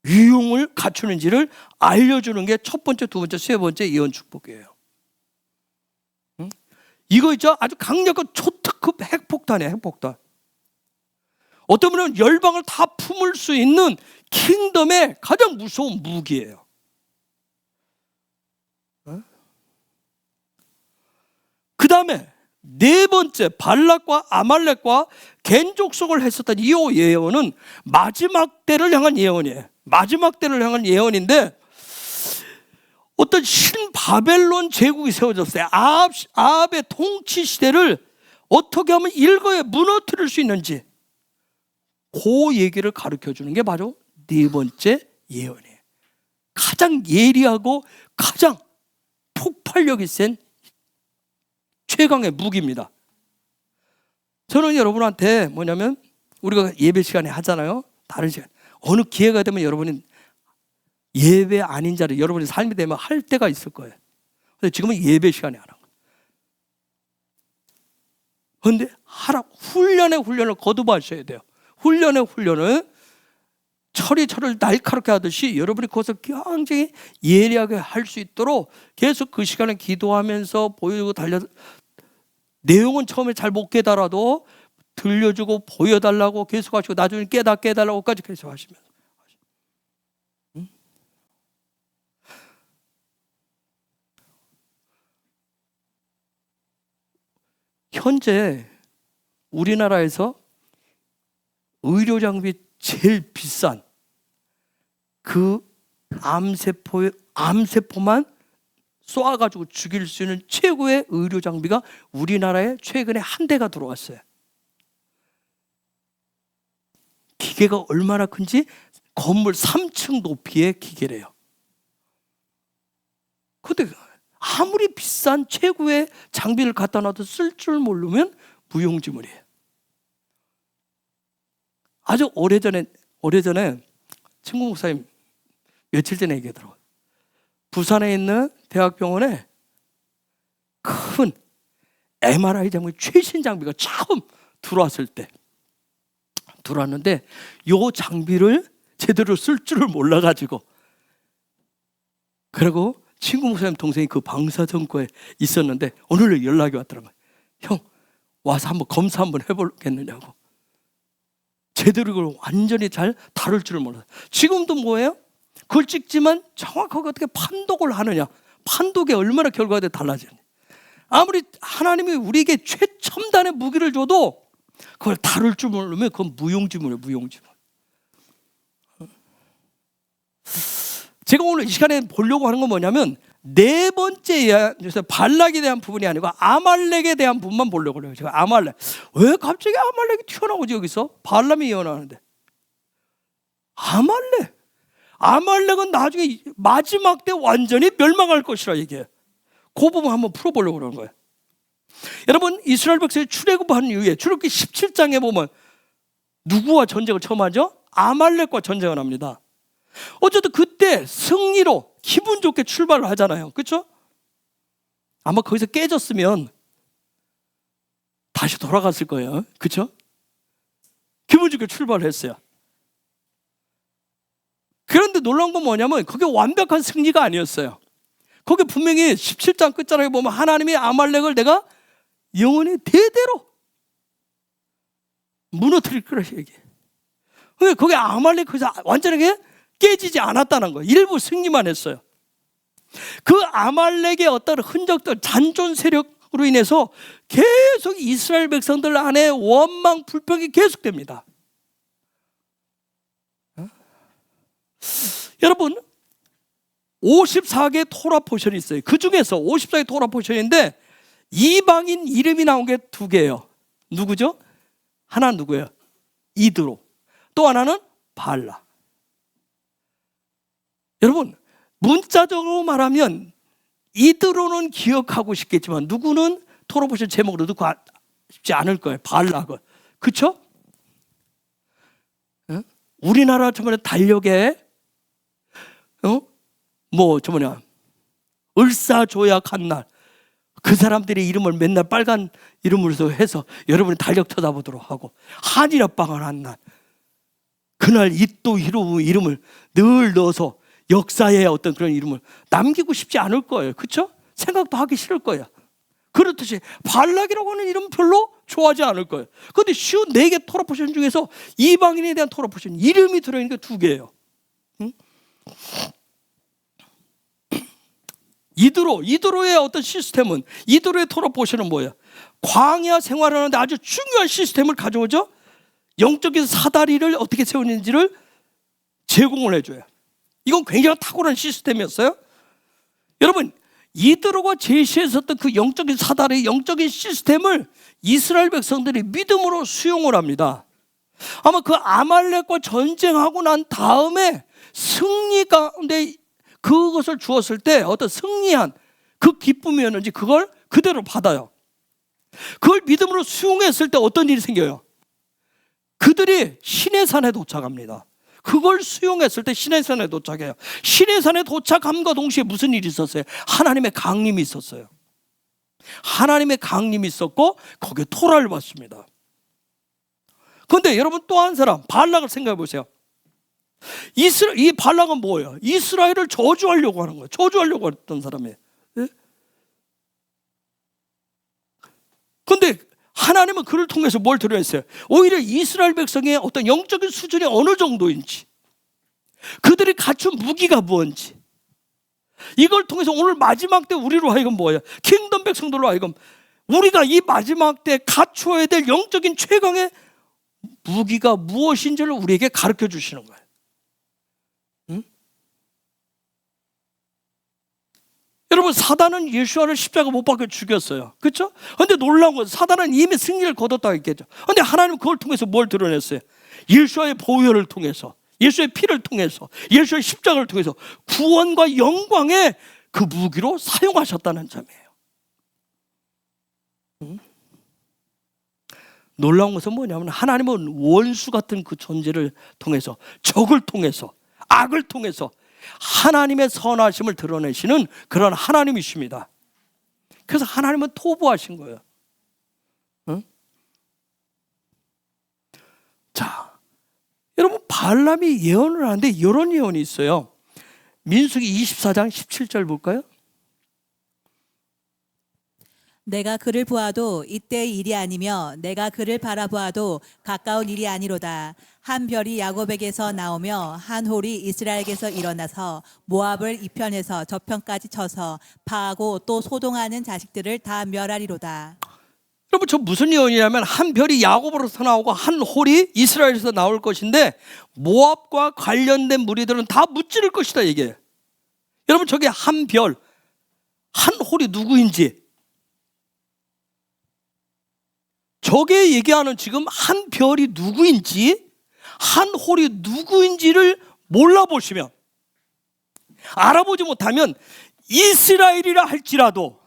위용을 갖추는지를 알려주는 게 첫 번째, 두 번째, 세 번째 예언 축복이에요. 이거 있죠? 아주 강력한 초특급 핵폭탄이에요. 핵폭탄. 어떤 분은 열방을 다 품을 수 있는 킹덤의 가장 무서운 무기예요. 그 다음에 네 번째, 발락과 아말렉과 겐 족속을 했었던 이 예언은 마지막 때를 향한 예언이에요. 마지막 때를 향한 예언인데 어떤 신바벨론 제국이 세워졌어요. 아합의 통치 시대를 어떻게 하면 일거에 무너뜨릴 수 있는지 그 얘기를 가르쳐주는 게 바로 네 번째 예언이에요. 가장 예리하고 가장 폭발력이 센 최강의 무기입니다. 저는 여러분한테 뭐냐면 우리가 예배 시간에 하잖아요. 다른 시간 어느 기회가 되면 여러분이 예배 아닌 자리 여러분의 삶이 되면 할 때가 있을 거예요. 근데 지금은 예배 시간에 하는 거예요. 그런데 훈련을 거듭하셔야 돼요. 훈련을 철을 날카롭게 하듯이 여러분이 그것을 굉장히 예리하게 할 수 있도록 계속 그 시간에 기도하면서 보여주고 내용은 처음에 잘 못 깨달아도 들려주고 보여달라고 계속 하시고 나중에 깨달라고까지 계속 하시면 현재 우리나라에서 의료 장비 제일 비싼 그 암세포만 쏘아가지고 죽일 수 있는 최고의 의료 장비가 우리나라에 최근에 한 대가 들어왔어요. 기계가 얼마나 큰지 건물 3층 높이의 기계래요. 근데 아무리 비싼 최고의 장비를 갖다 놔도 쓸 줄 모르면 무용지물이에요. 아주 오래전에 친구 목사님 며칠 전에 얘기하더라고요. 부산에 있는 대학병원에 큰 MRI 장비, 최신 장비가 처음 들어왔는데 요 장비를 제대로 쓸 줄을 몰라가지고, 그리고 친구 목사님 동생이 그 방사선과에 있었는데 오늘 연락이 왔더라고요. 형 와서 한번 검사 한번 해보겠느냐고. 제대로 이걸 완전히 잘 다룰 줄을 몰라요. 지금도 뭐예요? 그걸 찍지만 정확하게 어떻게 판독을 하느냐, 판독에 얼마나 결과가 달라지느냐. 아무리 하나님이 우리에게 최첨단의 무기를 줘도 그걸 다룰 줄 모르면 그건 무용지물이에요. 무용지물. 제가 오늘 이 시간에 보려고 하는 건 뭐냐면, 네 번째 발락에 대한 부분이 아니고 아말렉에 대한 부분만 보려고 해요. 제가 아말렉, 왜 갑자기 아말렉이 튀어나오지 여기서? 발람이 예언하는데 아말렉은 나중에 마지막 때 완전히 멸망할 것이라 얘기해요. 그 부분 한번 풀어보려고 그러는 거예요. 여러분, 이스라엘 백성이 출애굽한 이후에 출애굽기 17장에 보면 누구와 전쟁을 처음 하죠? 아말렉과 전쟁을 합니다. 어쨌든 그때 승리로 기분 좋게 출발을 하잖아요. 그렇죠? 아마 거기서 깨졌으면 다시 돌아갔을 거예요. 그렇죠? 기분 좋게 출발을 했어요. 그런데 놀라운 건 뭐냐면 그게 완벽한 승리가 아니었어요. 거기 분명히 17장 끝자락에 보면 하나님이 아말렉을 내가 영원히 대대로 무너뜨릴 거라 얘기해요. 거기 아말렉 거기서 완전하게 깨지지 않았다는 거예요. 일부 승리만 했어요. 그 아말렉의 어떤 흔적들, 잔존 세력으로 인해서 계속 이스라엘 백성들 안에 원망, 불평이 계속됩니다. 여러분, 54개 토라 포션이 있어요. 그 중에서 54개 토라 포션인데 이방인 이름이 나온 게 2개예요. 누구죠? 하나는 누구예요? 이드로. 또 하나는 발라. 여러분, 문자적으로 말하면 이드로는 기억하고 싶겠지만 누구는 토라 포션 제목으로 넣고 싶지 않을 거예요. 발락은. 그렇죠? 우리나라 저번에 달력에 을사조약한 날, 그 사람들의 이름을 맨날 빨간 이름으로 해서 여러분이 달력 쳐다보도록 하고, 한일합방을 한 날, 그날 이또 이름을 늘 넣어서 역사의 어떤 그런 이름을 남기고 싶지 않을 거예요. 그렇죠? 생각도 하기 싫을 거예요. 그렇듯이 발락이라고 하는 이름 별로 좋아하지 않을 거예요. 그런데 쉬운 4개 토라 포션 중에서 이방인에 대한 토라 포션 이름이 들어있는 게 2개예요. 이드로의 어떤 시스템은, 이드로의 토라 포션은 뭐예요? 광야 생활을 하는데 아주 중요한 시스템을 가져오죠. 영적인 사다리를 어떻게 세우는지를 제공을 해줘요. 이건 굉장히 탁월한 시스템이었어요. 여러분, 이드로가 제시했었던 그 영적인 사다리, 영적인 시스템을 이스라엘 백성들이 믿음으로 수용을 합니다. 아마 그 아말렉과 전쟁하고 난 다음에 승리 가운데 그것을 주었을 때 어떤 승리한 그 기쁨이었는지 그걸 그대로 받아요. 그걸 믿음으로 수용했을 때 어떤 일이 생겨요? 그들이 시내산에 도착합니다. 그걸 수용했을 때 시내산에 도착해요. 시내산에 도착함과 동시에 무슨 일이 있었어요? 하나님의 강림이 있었어요. 하나님의 강림이 있었고 거기에 토라를 받습니다. 그런데 여러분, 또 한 사람 발락을 생각해 보세요. 이 발락은 뭐예요? 이스라엘을 저주하려고 하는 거예요. 저주하려고 했던 사람이에요. 그런데 하나님은 그를 통해서 뭘 드러냈어요? 오히려 이스라엘 백성의 어떤 영적인 수준이 어느 정도인지, 그들이 갖춘 무기가 무엇인지, 이걸 통해서 오늘 마지막 때 우리로 하여금 뭐예요? 킹덤 백성들로 하여금 우리가 이 마지막 때 갖추어야 될 영적인 최강의 무기가 무엇인지를 우리에게 가르쳐 주시는 거예요. 여러분, 사단은 예수와를 십자가 못 박혀 죽였어요. 그렇죠? 그런데 놀라운 건 사단은 이미 승리를 거뒀다고 했겠죠. 그런데 하나님은 그걸 통해서 뭘 드러냈어요? 예수와의 보혈을 통해서, 예수의 피를 통해서, 예수의 십자가를 통해서 구원과 영광의 그 무기로 사용하셨다는 점이에요. 놀라운 것은 뭐냐면 하나님은 원수 같은 그 존재를 통해서, 적을 통해서, 악을 통해서 하나님의 선하심을 드러내시는 그런 하나님이십니다. 그래서 하나님은 토부하신 거예요. 응? 자, 여러분, 발람이 예언을 하는데 이런 예언이 있어요. 민수기 24장 17절 볼까요? 내가 그를 보아도 이때의 일이 아니며 내가 그를 바라보아도 가까운 일이 아니로다. 한 별이 야곱에게서 나오며 한 홀이 이스라엘에게서 일어나서 모압을 이편에서 저편까지 쳐서 파하고 또 소동하는 자식들을 다 멸하리로다. 여러분, 저 무슨 예언이냐면 한 별이 야곱으로서 나오고 한 홀이 이스라엘에서 나올 것인데 모압과 관련된 무리들은 다 무찌를 것이다, 이게. 여러분, 저게 한 별, 한 홀이 누구인지, 저게 얘기하는 지금 한 별이 누구인지, 한 홀이 누구인지를 몰라보시면, 알아보지 못하면 이스라엘이라 할지라도,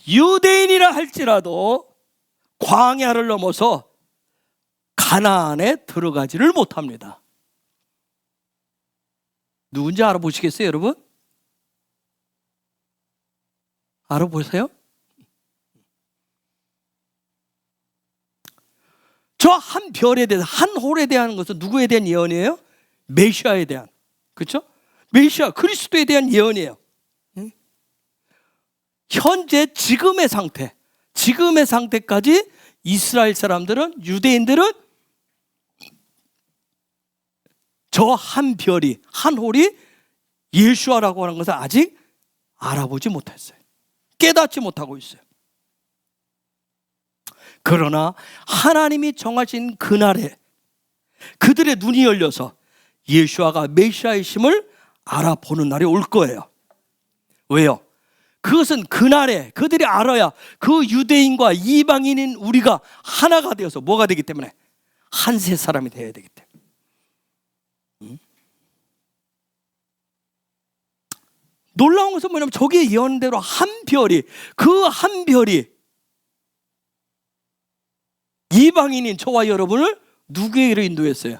유대인이라 할지라도 광야를 넘어서 가나안에 들어가지를 못합니다. 누군지 알아보시겠어요, 여러분? 알아보세요? 저 한 별에 대해서, 한 홀에 대한 것은 누구에 대한 예언이에요? 메시아에 대한, 그렇죠? 메시아, 그리스도에 대한 예언이에요. 현재 지금의 상태까지 이스라엘 사람들은, 유대인들은 저 한 별이, 한 홀이 예수아라고 하는 것을 아직 알아보지 못했어요. 깨닫지 못하고 있어요. 그러나 하나님이 정하신 그날에 그들의 눈이 열려서 예수아가 메시아이심을 알아보는 날이 올 거예요. 왜요? 그것은 그날에 그들이 알아야 그 유대인과 이방인인 우리가 하나가 되어서 뭐가 되기 때문에, 한세 사람이 되어야 되기 때문에. 놀라운 것은 뭐냐면 저게 예언대로 한 별이, 그 한 별이 이방인인 저와 여러분을 누구에게로 인도했어요?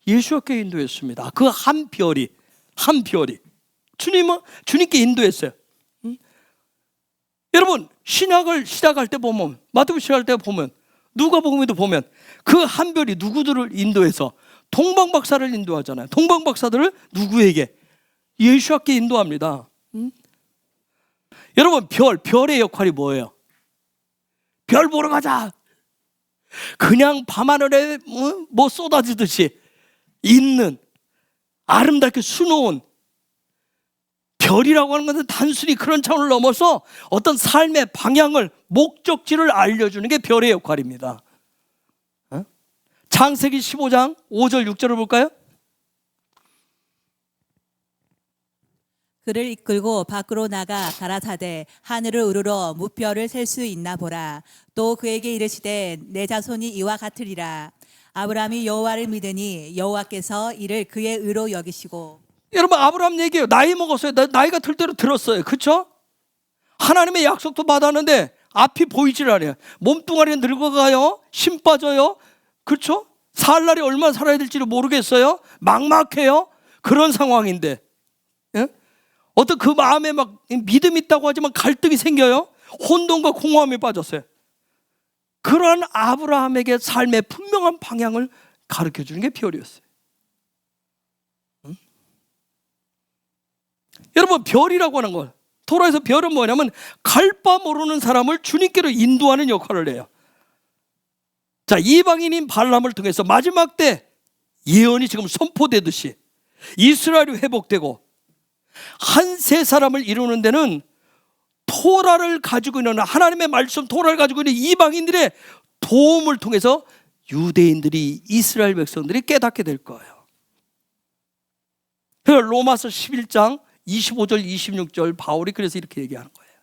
예수께 인도했습니다. 그 한 별이 주님께 인도했어요. 여러분, 신약을 시작할 때 보면, 마태복음 시작할 때 보면, 누가복음에도 보면 그 한 별이 누구들을 인도해서 동방박사를 인도하잖아요. 동방박사들을 누구에게? 예수께 인도합니다. 여러분, 별의 역할이 뭐예요? 별 보러 가자. 그냥 밤하늘에 뭐 쏟아지듯이 있는 아름답게 수놓은 별이라고 하는 것은 단순히 그런 차원을 넘어서 어떤 삶의 방향을, 목적지를 알려주는 게 별의 역할입니다. 창세기 15장 5절 6절을 볼까요? 그를 이끌고 밖으로 나가 가라사대 하늘을 우러러 무별을 셀 수 있나 보라. 또 그에게 이르시되 내 자손이 이와 같으리라. 아브라함이 여호와를 믿으니 여호와께서 이를 그의 의로 여기시고. 여러분, 아브라함 얘기예요. 나이 먹었어요. 나이가 들 대로 들었어요. 그렇죠? 하나님의 약속도 받았는데 앞이 보이질 않아요. 몸뚱아리 늙어가요. 힘 빠져요. 그렇죠? 살 날이 얼마나 살아야 될지를 모르겠어요. 막막해요. 그런 상황인데, 예? 어떤 그 마음에 막 믿음 있다고 하지만 갈등이 생겨요. 혼돈과 공허함에 빠졌어요. 그러한 아브라함에게 삶의 분명한 방향을 가르쳐 주는 게 별이었어요. 여러분, 별이라고 하는 걸, 토라에서 별은 뭐냐면 갈 바 모르는 사람을 주님께로 인도하는 역할을 해요. 자, 이방인인 발람을 통해서 마지막 때 예언이 지금 선포되듯이 이스라엘이 회복되고 한세 사람을 이루는 데는 토라를 가지고 있는, 하나님의 말씀 토라를 가지고 있는 이방인들의 도움을 통해서 유대인들이, 이스라엘 백성들이 깨닫게 될 거예요. 그래서 로마서 11장 25절 26절 바울이 그래서 이렇게 얘기하는 거예요.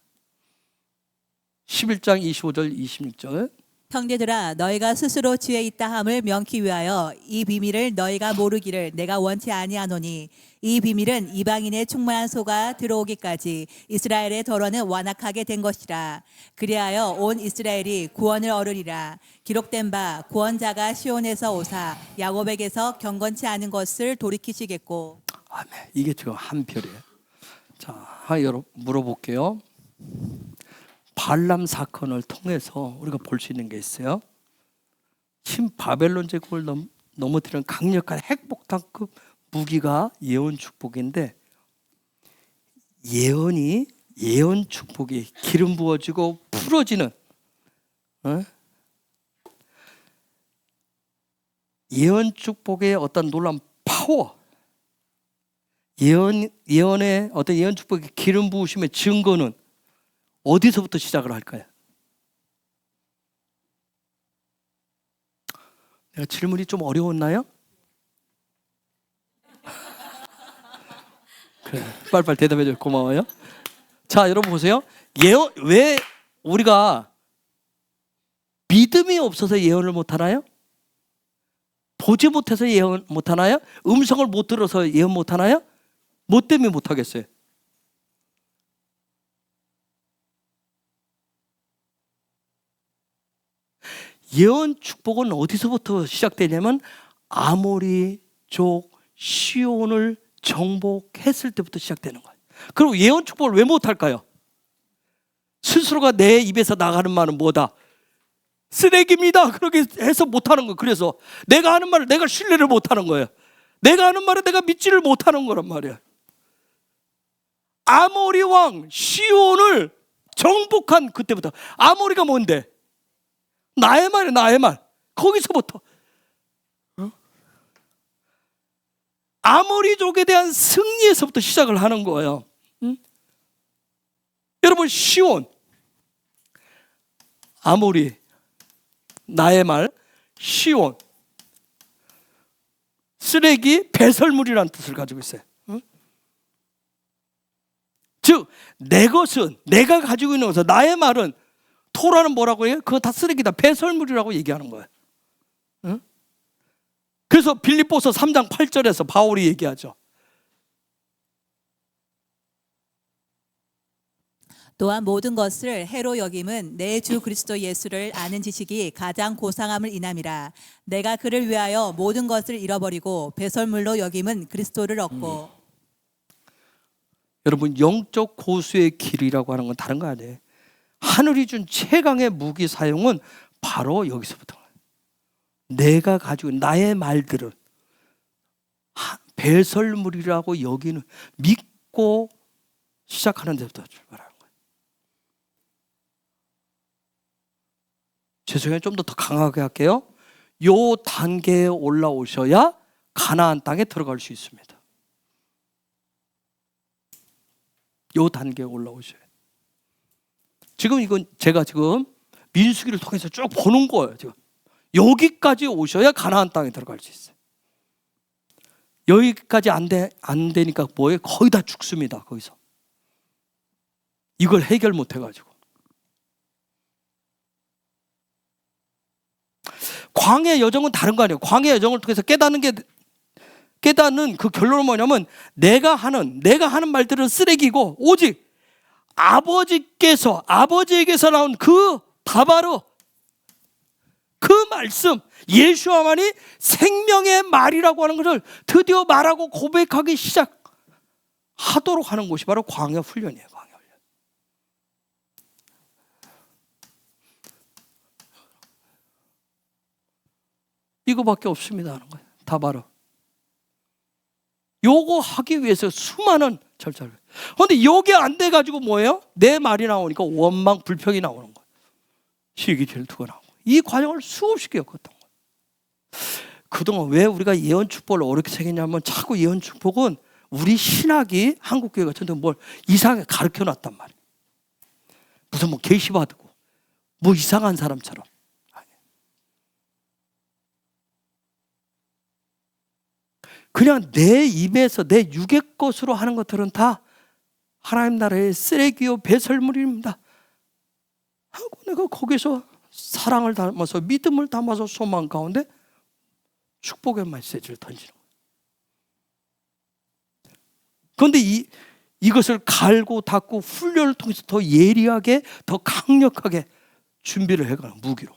11장 25절 26절 형제들아 너희가 스스로 지혜 있다 함을 명키 위하여 이 비밀을 너희가 모르기를 내가 원치 아니하노니 이 비밀은 이방인의 충만한 소가 들어오기까지 이스라엘의 덜어는 완악하게 된 것이라. 그리하여 온 이스라엘이 구원을 얻으리라. 기록된 바 구원자가 시온에서 오사 야곱에게서 경건치 않은 것을 돌이키시겠고. 아멘. 이게 지금 한 별이에요. 자, 여러분 물어볼게요. 발람 사건을 통해서 우리가 볼 수 있는 게 있어요. 신 바벨론 제국을 넘어뜨리는 강력한 핵폭탄급 무기가 예언 축복인데, 예언 축복이 기름 부어지고 풀어지는 예언 축복의 어떤 놀라운 파워, 예언의 어떤 예언 축복의 기름 부으심의 증거는 어디서부터 시작을 할까요? 내가 질문이 좀 어려웠나요? 그래, 빨리빨리 대답해줘서 고마워요. 자, 여러분 보세요. 왜 우리가 믿음이 없어서 예언을 못하나요? 보지 못해서 예언 못하나요? 음성을 못 들어서 예언 못하나요? 뭐 때문에 못하겠어요? 예언 축복은 어디서부터 시작되냐면 아모리족 시온을 정복했을 때부터 시작되는 거예요. 그리고 예언 축복을 왜 못할까요? 스스로가 내 입에서 나가는 말은 뭐다? 쓰레기입니다. 그렇게 해서 못하는 거예요. 그래서 내가 하는 말을 내가 신뢰를 못하는 거예요. 내가 하는 말을 내가 믿지를 못하는 거란 말이야. 아모리 왕 시온을 정복한 그때부터. 아모리가 뭔데? 나의 말이야, 나의 말. 거기서부터 아모리족에 대한 승리에서부터 시작을 하는 거예요. 여러분, 시온, 아모리, 나의 말, 시온, 쓰레기, 배설물이라는 뜻을 가지고 있어요. 즉, 내 것은, 내가 가지고 있는 것은, 나의 말은, 토라는 뭐라고 해요? 그거 다 쓰레기다, 배설물이라고 얘기하는 거예요. 그래서 빌립보서 3장 8절에서 바울이 얘기하죠. 또한 모든 것을 해로 여김은 내 주 그리스도 예수를 아는 지식이 가장 고상함을 인함이라. 내가 그를 위하여 모든 것을 잃어버리고 배설물로 여김은 그리스도를 얻고. 여러분, 영적 고수의 길이라고 하는 건 다른 거 아니에요. 하늘이 준 최강의 무기 사용은 바로 여기서부터. 내가 가지고 나의 말들을 배설물이라고 여기는, 믿고 시작하는 데부터 출발하는 거예요. 죄송해요. 좀 더 강하게 할게요. 요 단계에 올라오셔야 가나안 땅에 들어갈 수 있습니다. 요 단계에 올라오셔야. 지금 이건 제가 지금 민수기를 통해서 쭉 보는 거예요. 지금 여기까지 오셔야 가나안 땅에 들어갈 수 있어요. 여기까지 안 되니까 뭐예요? 거의 다 죽습니다. 거기서 이걸 해결 못 해가지고. 광야의 여정은 다른 거 아니에요. 광야의 여정을 통해서 깨닫는 그 결론은 뭐냐면, 내가 하는 말들은 쓰레기고, 오직 아버지에게서 나온 그 다바로, 그 말씀, 예수와만이 생명의 말이라고 하는 것을 드디어 말하고 고백하기 시작하도록 하는 곳이 바로 광야 훈련이에요. 광야 훈련. 이거밖에 없습니다 하는 거예요. 다바로. 요거 하기 위해서 수많은 절차를. 그런데 요게 안 돼가지고 뭐예요? 내 말이 나오니까 원망, 불평이 나오는 거예요. 시기 질투가 나오고. 이 과정을 수없이 겪었던 거예요. 그동안 왜 우리가 예언 축복을 어렵게 생겼냐면, 자꾸 예언 축복은 우리 신학이 한국교회가 전부 뭘 이상하게 가르쳐 놨단 말이에요. 무슨 뭐 계시 받고 뭐 이상한 사람처럼. 그냥 내 입에서 내 육의 것으로 하는 것들은 다 하나님 나라의 쓰레기요 배설물입니다 하고 내가 거기서 사랑을 담아서 믿음을 담아서 소망 가운데 축복의 메시지를 던지는 거예요. 그런데 이것을 갈고 닦고 훈련을 통해서 더 예리하게 더 강력하게 준비를 해가는 무기로.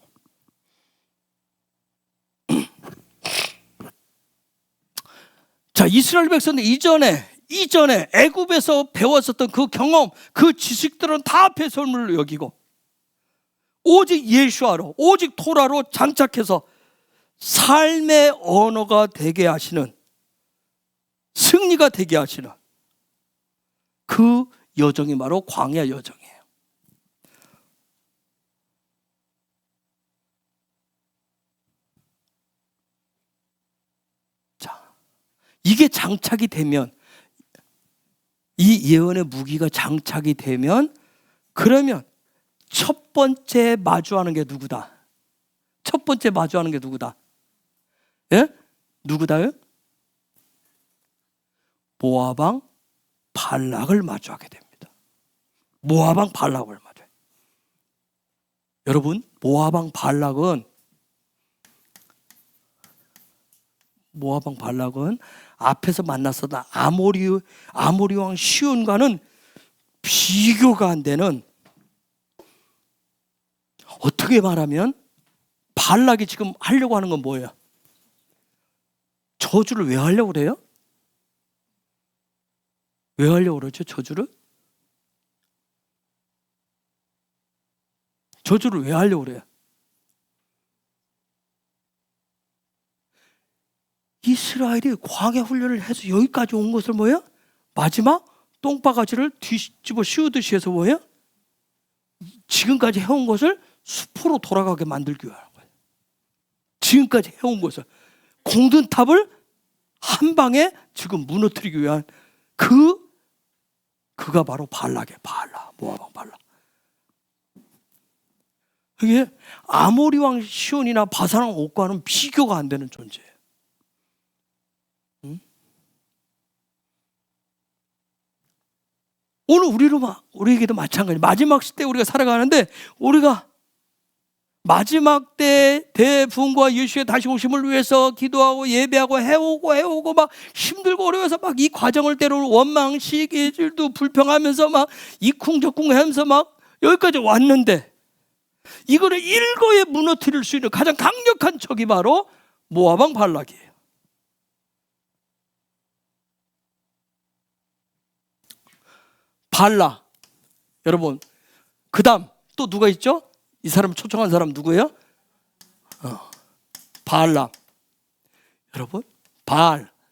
자, 이스라엘 백성들 이전에 애굽에서 배웠었던 그 경험, 그 지식들은 다 배설물로 여기고 오직 예수아로, 오직 토라로 장착해서 삶의 언어가 되게 하시는, 승리가 되게 하시는 그 여정이 바로 광야 여정이에요. 자, 이게 장착이 되면, 이 예언의 무기가 장착이 되면, 그러면 첫 번째 마주하는 게 누구다? 첫 번째 마주하는 게 누구다? 예? 누구다요? 모압 왕 발락을 마주하게 됩니다. 모압 왕 발락을 마주해요. 여러분, 모압 왕 발락은 앞에서 만났었던 아모리 왕 시온과는 비교가 안 되는, 어떻게 말하면 발락이 지금 하려고 하는 건 뭐예요? 저주를 왜 하려고 그래요? 왜 하려고 그러죠? 저주를 왜 하려고 그래요? 이스라엘이 광야 훈련을 해서 여기까지 온 것을 뭐예요? 마지막 똥바가지를 뒤집어 씌우듯이 해서 뭐예요? 지금까지 해온 것을 수포로 돌아가게 만들기 위한 거예요. 지금까지 해온 것을, 공든 탑을 한 방에 지금 무너뜨리기 위한 그가 바로 발락이에요. 모압 왕 발락. 이게 아모리 왕 시온이나 바산 왕 옥과는 비교가 안 되는 존재예요. 오늘 우리에게도 마찬가지예요. 마지막 시대 우리가 살아가는데, 우리가 마지막 때 대부흥과 예수의 다시 오심을 위해서 기도하고 예배하고 해오고 막 힘들고 어려워서 막 이 과정을 때로 원망식, 예질도 불평하면서 막 이쿵저쿵 하면서 막 여기까지 왔는데, 이거를 일거에 무너뜨릴 수 있는 가장 강력한 적이 바로 모압 왕 발락이에요. 발락. 여러분, 그 다음 또 누가 있죠? 이 사람 초청한 사람 누구예요? 발람. 여러분,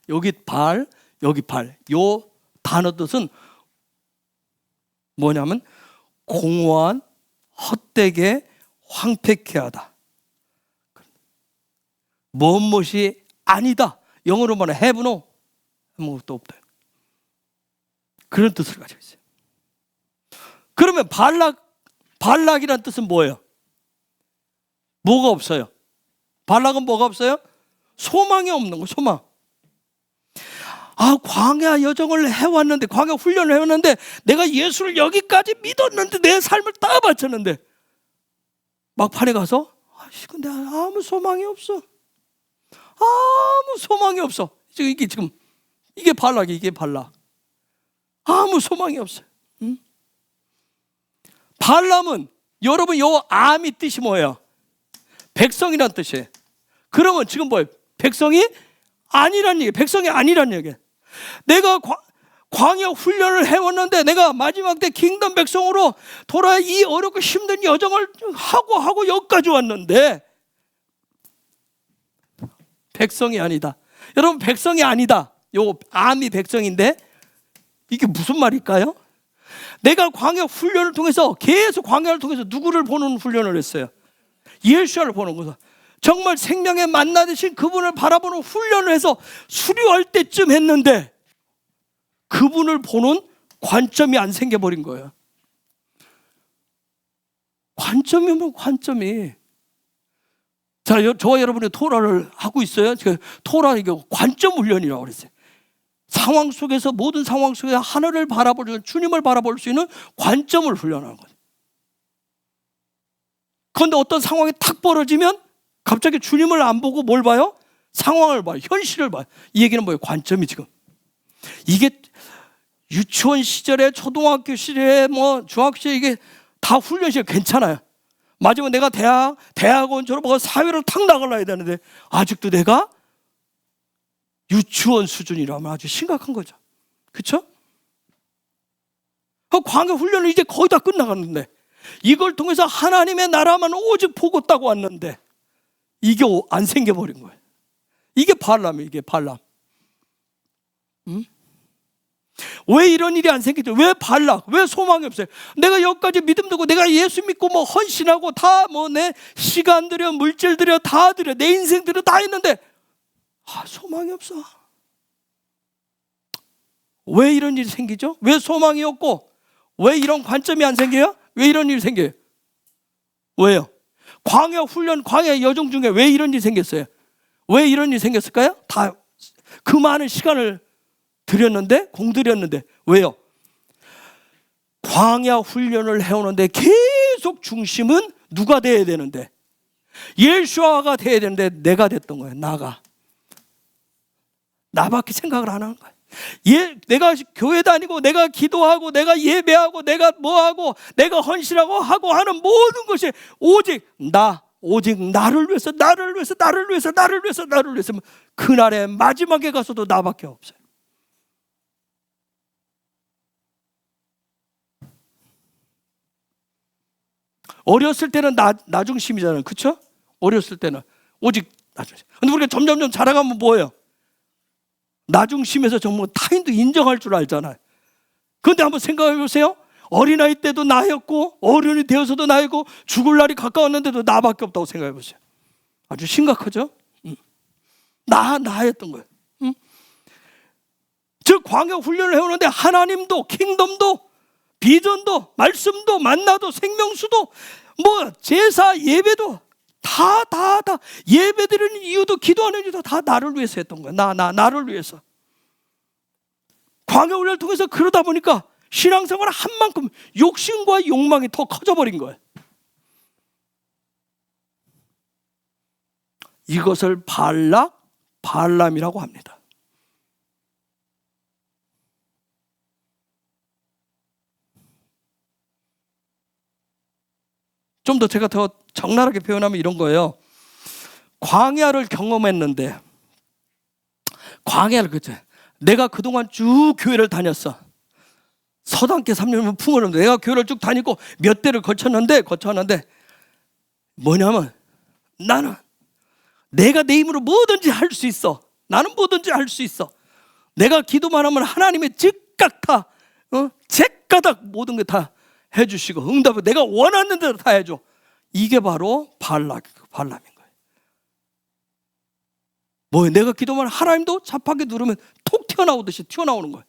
여기 발, 여기 발. 요 단어 뜻은 뭐냐면 공허한, 헛되게, 황폐케 하다. 무엇이 아니다. 영어로 말하면 have no, 아무것도 없다. 그런 뜻을 가지고 있어요. 그러면 발락이란 뜻은 뭐예요? 뭐가 없어요? 발락은 뭐가 없어요? 소망이 없는 거예요. 소망. 광야 여정을 해왔는데, 광야 훈련을 해왔는데, 내가 예수를 여기까지 믿었는데, 내 삶을 다 바쳤는데, 막판에 가서 근데 아무 소망이 없어. 아무 소망이 없어. 이게 발락이, 이게 발락. 아무 소망이 없어요. 응? 발람은, 여러분, 요 암이 뜻이 뭐예요? 백성이란 뜻이에요. 그러면 지금 뭐예요? 백성이 아니란 얘기예요. 백성이 아니란 얘기예요. 내가 광야 훈련을 해왔는데, 내가 마지막 때 킹덤 백성으로 돌아 이 어렵고 힘든 여정을 하고 여기까지 왔는데 백성이 아니다. 여러분, 백성이 아니다. 요 암이 백성인데 이게 무슨 말일까요? 내가 광야 훈련을 통해서, 계속 광야를 통해서 누구를 보는 훈련을 했어요? 예수를 보는 거죠. 정말 생명의 만나 되신 그분을 바라보는 훈련을 해서 수료할 때쯤 했는데, 그분을 보는 관점이 안 생겨버린 거예요. 관점이. 자, 저와 여러분이 토라를 하고 있어요. 토라, 이거 관점 훈련이라고 그랬어요. 상황 속에서, 모든 상황 속에서 하늘을 주님을 바라볼 수 있는 관점을 훈련하는 거죠. 그런데 어떤 상황이 탁 벌어지면 갑자기 주님을 안 보고 뭘 봐요? 상황을 봐요. 현실을 봐요. 이 얘기는 뭐예요? 관점이 지금. 이게 유치원 시절에, 초등학교 시절에, 뭐 중학교 시절에 이게 다 훈련 시절 괜찮아요. 마지막에 내가 대학원 졸업하고 사회를 탁 나가려야 되는데 아직도 내가 유치원 수준이라면 아주 심각한 거죠. 그렇죠? 광야 훈련은 이제 거의 다 끝나갔는데 이걸 통해서 하나님의 나라만 오직 보고 따고 왔는데 이게 안 생겨버린 거예요. 이게 발람이에요. 이게 발람. 왜 이런 일이 안 생기죠? 왜 발락? 왜 소망이 없어요? 내가 여기까지 믿음 두고 내가 예수 믿고 뭐 헌신하고 다 뭐 내 시간 들여, 물질 들여, 다 들여, 내 인생 들여 다 했는데 소망이 없어. 왜 이런 일이 생기죠? 왜 소망이 없고 왜 이런 관점이 안 생겨요? 왜 이런 일이 생겨요? 왜요? 광야 훈련, 광야 여정 중에 왜 이런 일이 생겼어요? 왜 이런 일이 생겼을까요? 다 그 많은 시간을 들였는데, 공들였는데 왜요? 광야 훈련을 해오는데 계속 중심은 누가 돼야 되는데? 예수아가 돼야 되는데 내가 됐던 거예요. 나밖에 생각을 안 하는 거예요. 내가 교회 다니고 내가 기도하고 내가 예배하고 내가 뭐하고 내가 헌신하고 하고 하는 모든 것이 오직 나를 위해서 그날의 마지막에 가서도 나밖에 없어요. 어렸을 때는 나 중심이잖아요. 그렇죠? 어렸을 때는 오직 나 중심. 근데 우리가 점점 자라가면 뭐예요? 나 중심에서 정말 타인도 인정할 줄 알잖아요. 그런데 한번 생각해 보세요. 어린아이 때도 나였고 어른이 되어서도 나였고 죽을 날이 가까웠는데도 나밖에 없다고 생각해 보세요. 아주 심각하죠? 나였던 거예요. 즉 광야 훈련을 해오는데 하나님도 킹덤도 비전도 말씀도 만나도 생명수도 뭐 제사 예배도 다 예배드리는 이유도 기도하는 이유도 다 나를 위해서 했던 거야. 나를 위해서. 광야 훈련을 통해서 그러다 보니까 신앙생활을 한 만큼 욕심과 욕망이 더 커져버린 거예요. 이것을 발람이라고 합니다. 좀 더 제가 더 적나라하게 표현하면 이런 거예요. 광야를 경험했는데 내가 그동안 쭉 교회를 다녔어. 서당계 3년이면 풍어는데 내가 교회를 쭉 다니고 몇 대를 거쳤는데 뭐냐면 나는 내가 내 힘으로 뭐든지 할 수 있어. 나는 뭐든지 할 수 있어. 내가 기도만 하면 하나님의 즉각 다 제가닥 모든 게 다 해주시고 응답을 내가 원하는 대로 다 해줘. 이게 바로 발람인 거예요. 뭐예요? 내가 기도만 하나님도 잡하게 누르면 톡 튀어나오듯이 튀어나오는 거예요.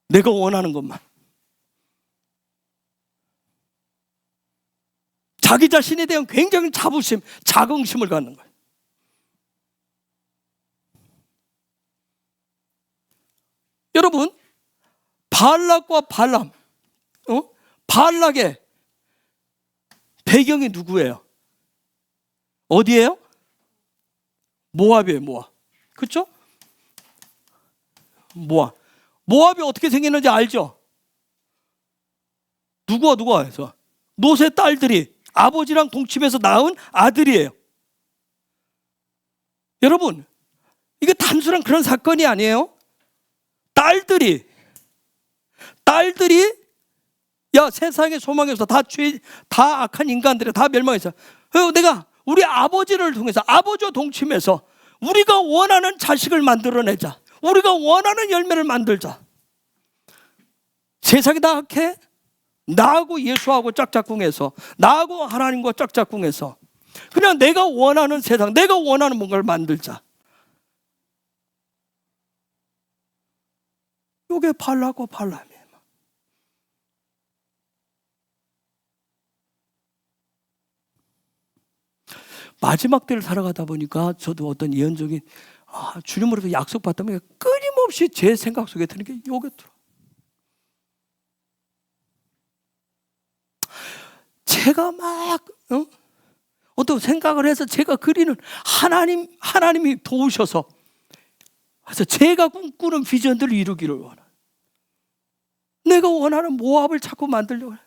내가 원하는 것만. 자기 자신에 대한 굉장히 자긍심을 갖는 거예요. 여러분, 발락과 발람, 발락의 배경이 누구예요? 어디예요? 모압이에요. 모압. 그렇죠? 모압이 어떻게 생겼는지 알죠? 누가 해서 롯의 딸들이 아버지랑 동침해서 낳은 아들이에요. 여러분, 이게 단순한 그런 사건이 아니에요. 딸들이 세상의 소망이 없어. 다 악한 인간들이 다 멸망했어. 내가 우리 아버지를 통해서 아버지와 동침해서 우리가 원하는 자식을 만들어내자. 우리가 원하는 열매를 만들자. 세상이 다 악해? 나하고 예수하고 짝짝꿍해서 나하고 하나님과 짝짝꿍해서 그냥 내가 원하는 세상, 내가 원하는 뭔가를 만들자. 이게 발락과 발람이에요. 마지막 때를 살아가다 보니까 저도 어떤 예언적인 주님으로부터 약속받다면 끊임없이 제 생각 속에 드는 게 요게 들어. 제가 막 어떤 생각을 해서 제가 그리는 하나님이 도우셔서 그래서 제가 꿈꾸는 비전들을 이루기를 원해요. 내가 원하는 모압을 자꾸 만들려고 해요.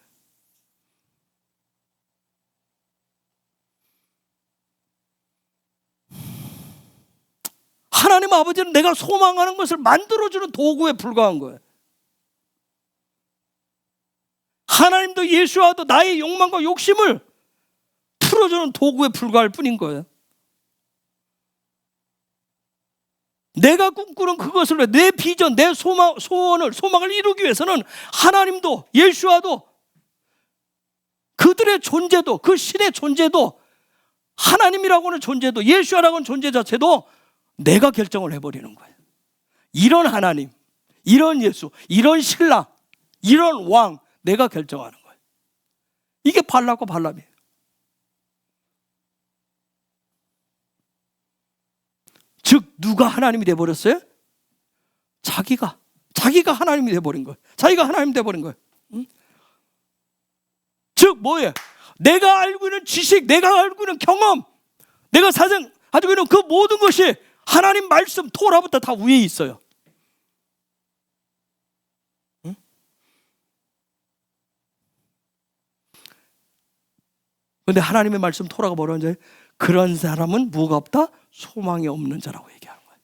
하나님 아버지는 내가 소망하는 것을 만들어주는 도구에 불과한 거예요. 하나님도 예수와도 나의 욕망과 욕심을 풀어주는 도구에 불과할 뿐인 거예요. 내가 꿈꾸는 그것을 위해 내 비전, 내 소망을 이루기 위해서는 하나님도 예수와도 그들의 존재도, 그 신의 존재도, 하나님이라고 하는 존재도, 예수라고 하는 존재 자체도 내가 결정을 해버리는 거예요. 이런 하나님, 이런 예수, 이런 신랑, 이런 왕, 내가 결정하는 거예요. 이게 발락과 발람이에요. 즉 누가 하나님이 돼버렸어요? 자기가 하나님이 돼버린 거예요. 자기가 하나님이 돼버린 거예요. 즉 뭐예요? 내가 알고 있는 지식, 내가 알고 있는 경험, 내가 가지고 있는 그 모든 것이 하나님 말씀 토라부터 다 위에 있어요. 그런데 하나님의 말씀 토라가 뭐라는 줄 알아요? 그런 사람은 뭐가 없다? 소망이 없는 자라고 얘기하는 거예요.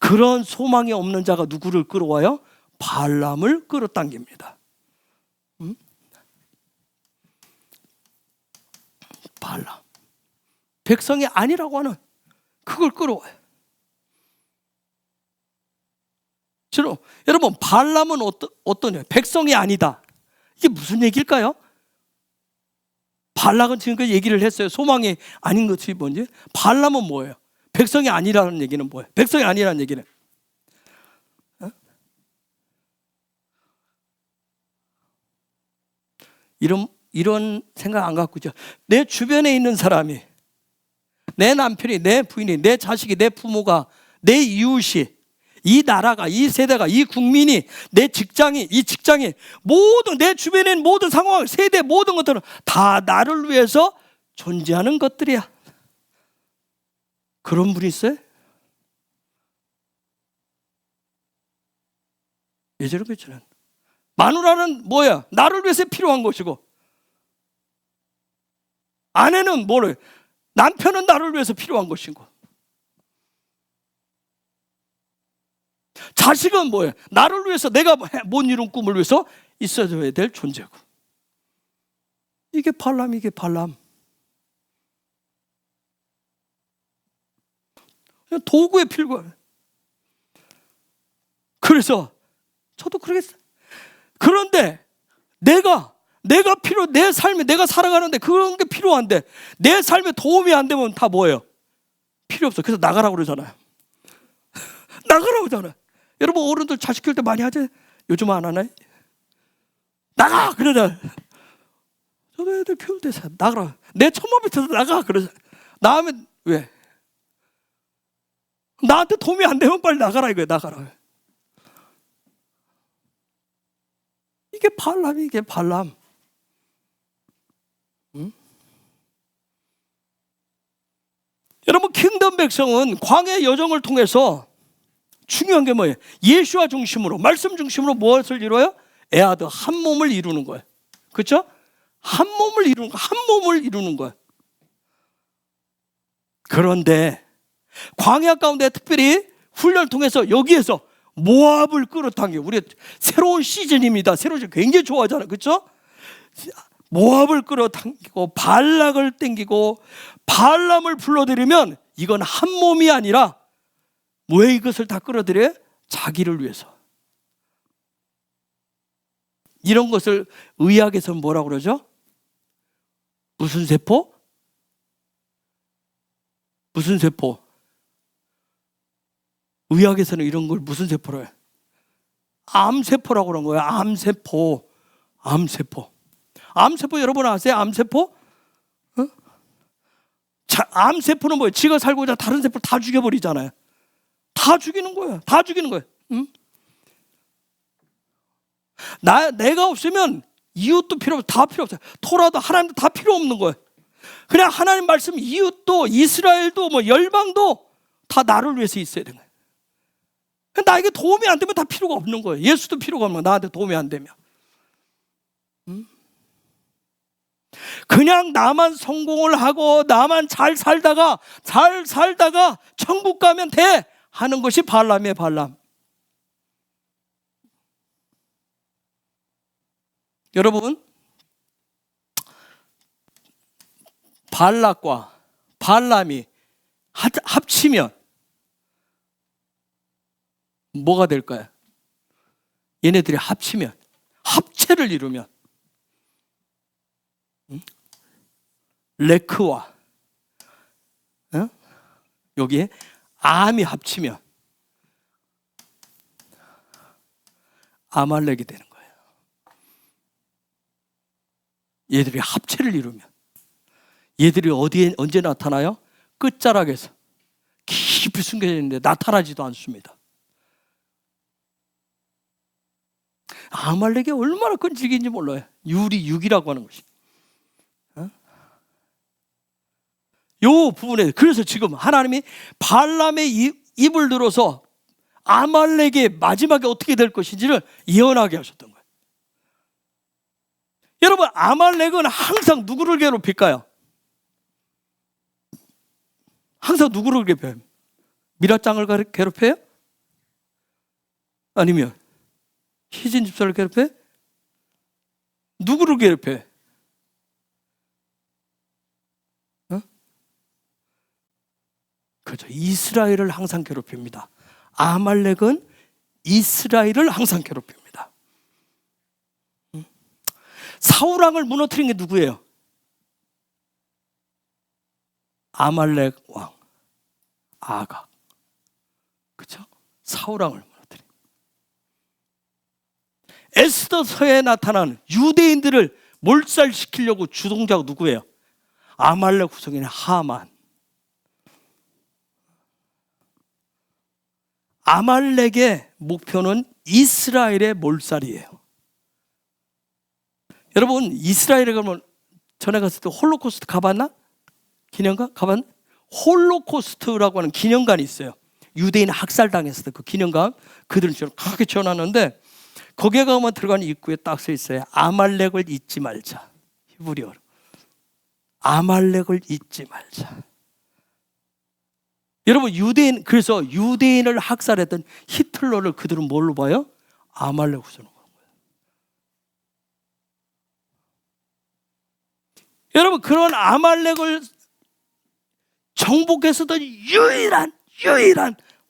그런 소망이 없는 자가 누구를 끌어와요? 발람을 끌어당깁니다. 발람, 백성이 아니라고 하는 그걸 끌어와요. 여러분 발람은 어떠냐? 백성이 아니다. 이게 무슨 얘기일까요? 발락은 지금까지 얘기를 했어요. 소망이 아닌 것이 뭔지. 발람은 뭐예요? 백성이 아니라는 얘기는 뭐예요? 백성이 아니라는 얘기는 이런 생각 안 갖고 있죠. 내 주변에 있는 사람이, 내 남편이, 내 부인이, 내 자식이, 내 부모가, 내 이웃이, 이 나라가, 이 세대가, 이 국민이, 내 직장이, 이 직장이, 모든 내 주변에 있는 모든 상황, 세대 모든 것들은 다 나를 위해서 존재하는 것들이야. 그런 분이 있어요? 예전에 그랬잖아요. 마누라는 뭐야? 나를 위해서 필요한 것이고, 아내는 뭐래? 남편은 나를 위해서 필요한 것이고, 자식은 뭐예요? 나를 위해서, 내가 못 이룬 꿈을 위해서 있어줘야 될 존재고. 이게 발람, 이게 발람. 도구에 필요해. 그래서 저도 그러겠어요. 그런데 내 삶에 내가 살아가는데 그런 게 필요한데 내 삶에 도움이 안 되면 다 뭐예요? 필요 없어. 그래서 나가라고 그러잖아요. 나가라고 하잖아요. 여러분 어른들 자식 키울 때 많이 하지? 요즘 안 하나요? 나가! 그러잖아요. 저도 애들 키울 때 나가라. 내 천만 밑에서 나가! 그러잖아요. 나가면 왜? 나한테 도움이 안 되면 빨리 나가라 이거예요. 나가라. 이게 발람이, 이게 발람. 여러분 킹덤 백성은 광야 여정을 통해서 중요한 게 뭐예요? 예수와 중심으로, 말씀 중심으로 무엇을 이루어요? 에아드, 한 몸을 이루는 거예요. 그렇죠? 한 몸을 이루는 거예요. 그런데 광야 가운데 특별히 훈련을 통해서 여기에서 모압을 끌어당겨. 우리 새로운 시즌입니다. 새로운 시즌 굉장히 좋아하잖아요. 그렇죠? 모압을 끌어당기고 발락을 땡기고 발람을 불러들이면 이건 한 몸이 아니라 왜 이것을 다 끌어들여요? 자기를 위해서. 이런 것을 의학에서는 뭐라고 그러죠? 무슨 세포? 무슨 세포? 의학에서는 이런 걸 무슨 세포로 해요? 암세포라고 그런 거예요. 암세포. 암세포 여러분 아세요? 암세포? 암세포는 뭐예요? 지가 살고자 다른 세포를 다 죽여버리잖아요. 다 죽이는 거예요. 내가 없으면 이웃도 필요 없어요. 다 필요 없어요. 토라도 하나님도 다 필요 없는 거예요. 그냥 하나님 말씀, 이웃도 이스라엘도 뭐 열방도 다 나를 위해서 있어야 되는 거예요. 나에게 도움이 안 되면 다 필요가 없는 거예요. 예수도 필요가 없는 거예요. 나한테 도움이 안 되면. 그냥 나만 성공을 하고 나만 잘 살다가 천국 가면 돼 하는 것이 발람이에요. 발람. 여러분, 발락과 발람이 합치면 뭐가 될까요? 얘네들이 합치면, 합체를 이루면 레크와 여기에 암이 합치면 아말렉이 되는 거예요. 얘들이 합체를 이루면 얘들이 어디에 언제 나타나요? 끝자락에서 깊이 숨겨져 있는데 나타나지도 않습니다. 아말렉이 얼마나 끈질긴지 몰라요. 유리 6이라고 하는 것이. 요 부분에 그래서 지금 하나님이 발람의 입을 들어서 아말렉의 마지막에 어떻게 될 것인지를 예언하게 하셨던 거예요. 여러분, 아말렉은 항상 누구를 괴롭힐까요? 항상 누구를 괴롭혀요? 미라짱을 괴롭혀요? 아니면 희진 집사를 괴롭혀요? 누구를 괴롭혀요? 그렇죠. 이스라엘을 항상 괴롭힙니다. 아말렉은 이스라엘을 항상 괴롭힙니다. 사울 왕을 무너뜨린 게 누구예요? 아말렉 왕 아각. 그렇죠? 사울 왕을 무너뜨린. 에스더서에 나타난 유대인들을 몰살시키려고 주동자가 누구예요? 아말렉 후손인 하만. 아말렉의 목표는 이스라엘의 몰살이에요. 여러분, 이스라엘에 가면 전에 갔을 때 홀로코스트 가봤나? 기념관? 가봤나? 홀로코스트라고 하는 기념관이 있어요. 유대인 학살당했을 때 그 기념관, 그들은 저를 크게 지어놨는데 거기에 가면 들어가는 입구에 딱 써 있어요. 아말렉을 잊지 말자. 히브리어로. 아말렉을 잊지 말자. 여러분, 유대인, 그래서 유대인을 학살했던 히틀러를 그들은 뭘로 봐요? 아말렉 후손으로 보는 거예요. 여러분, 그런 아말렉을 정복했었던 유일한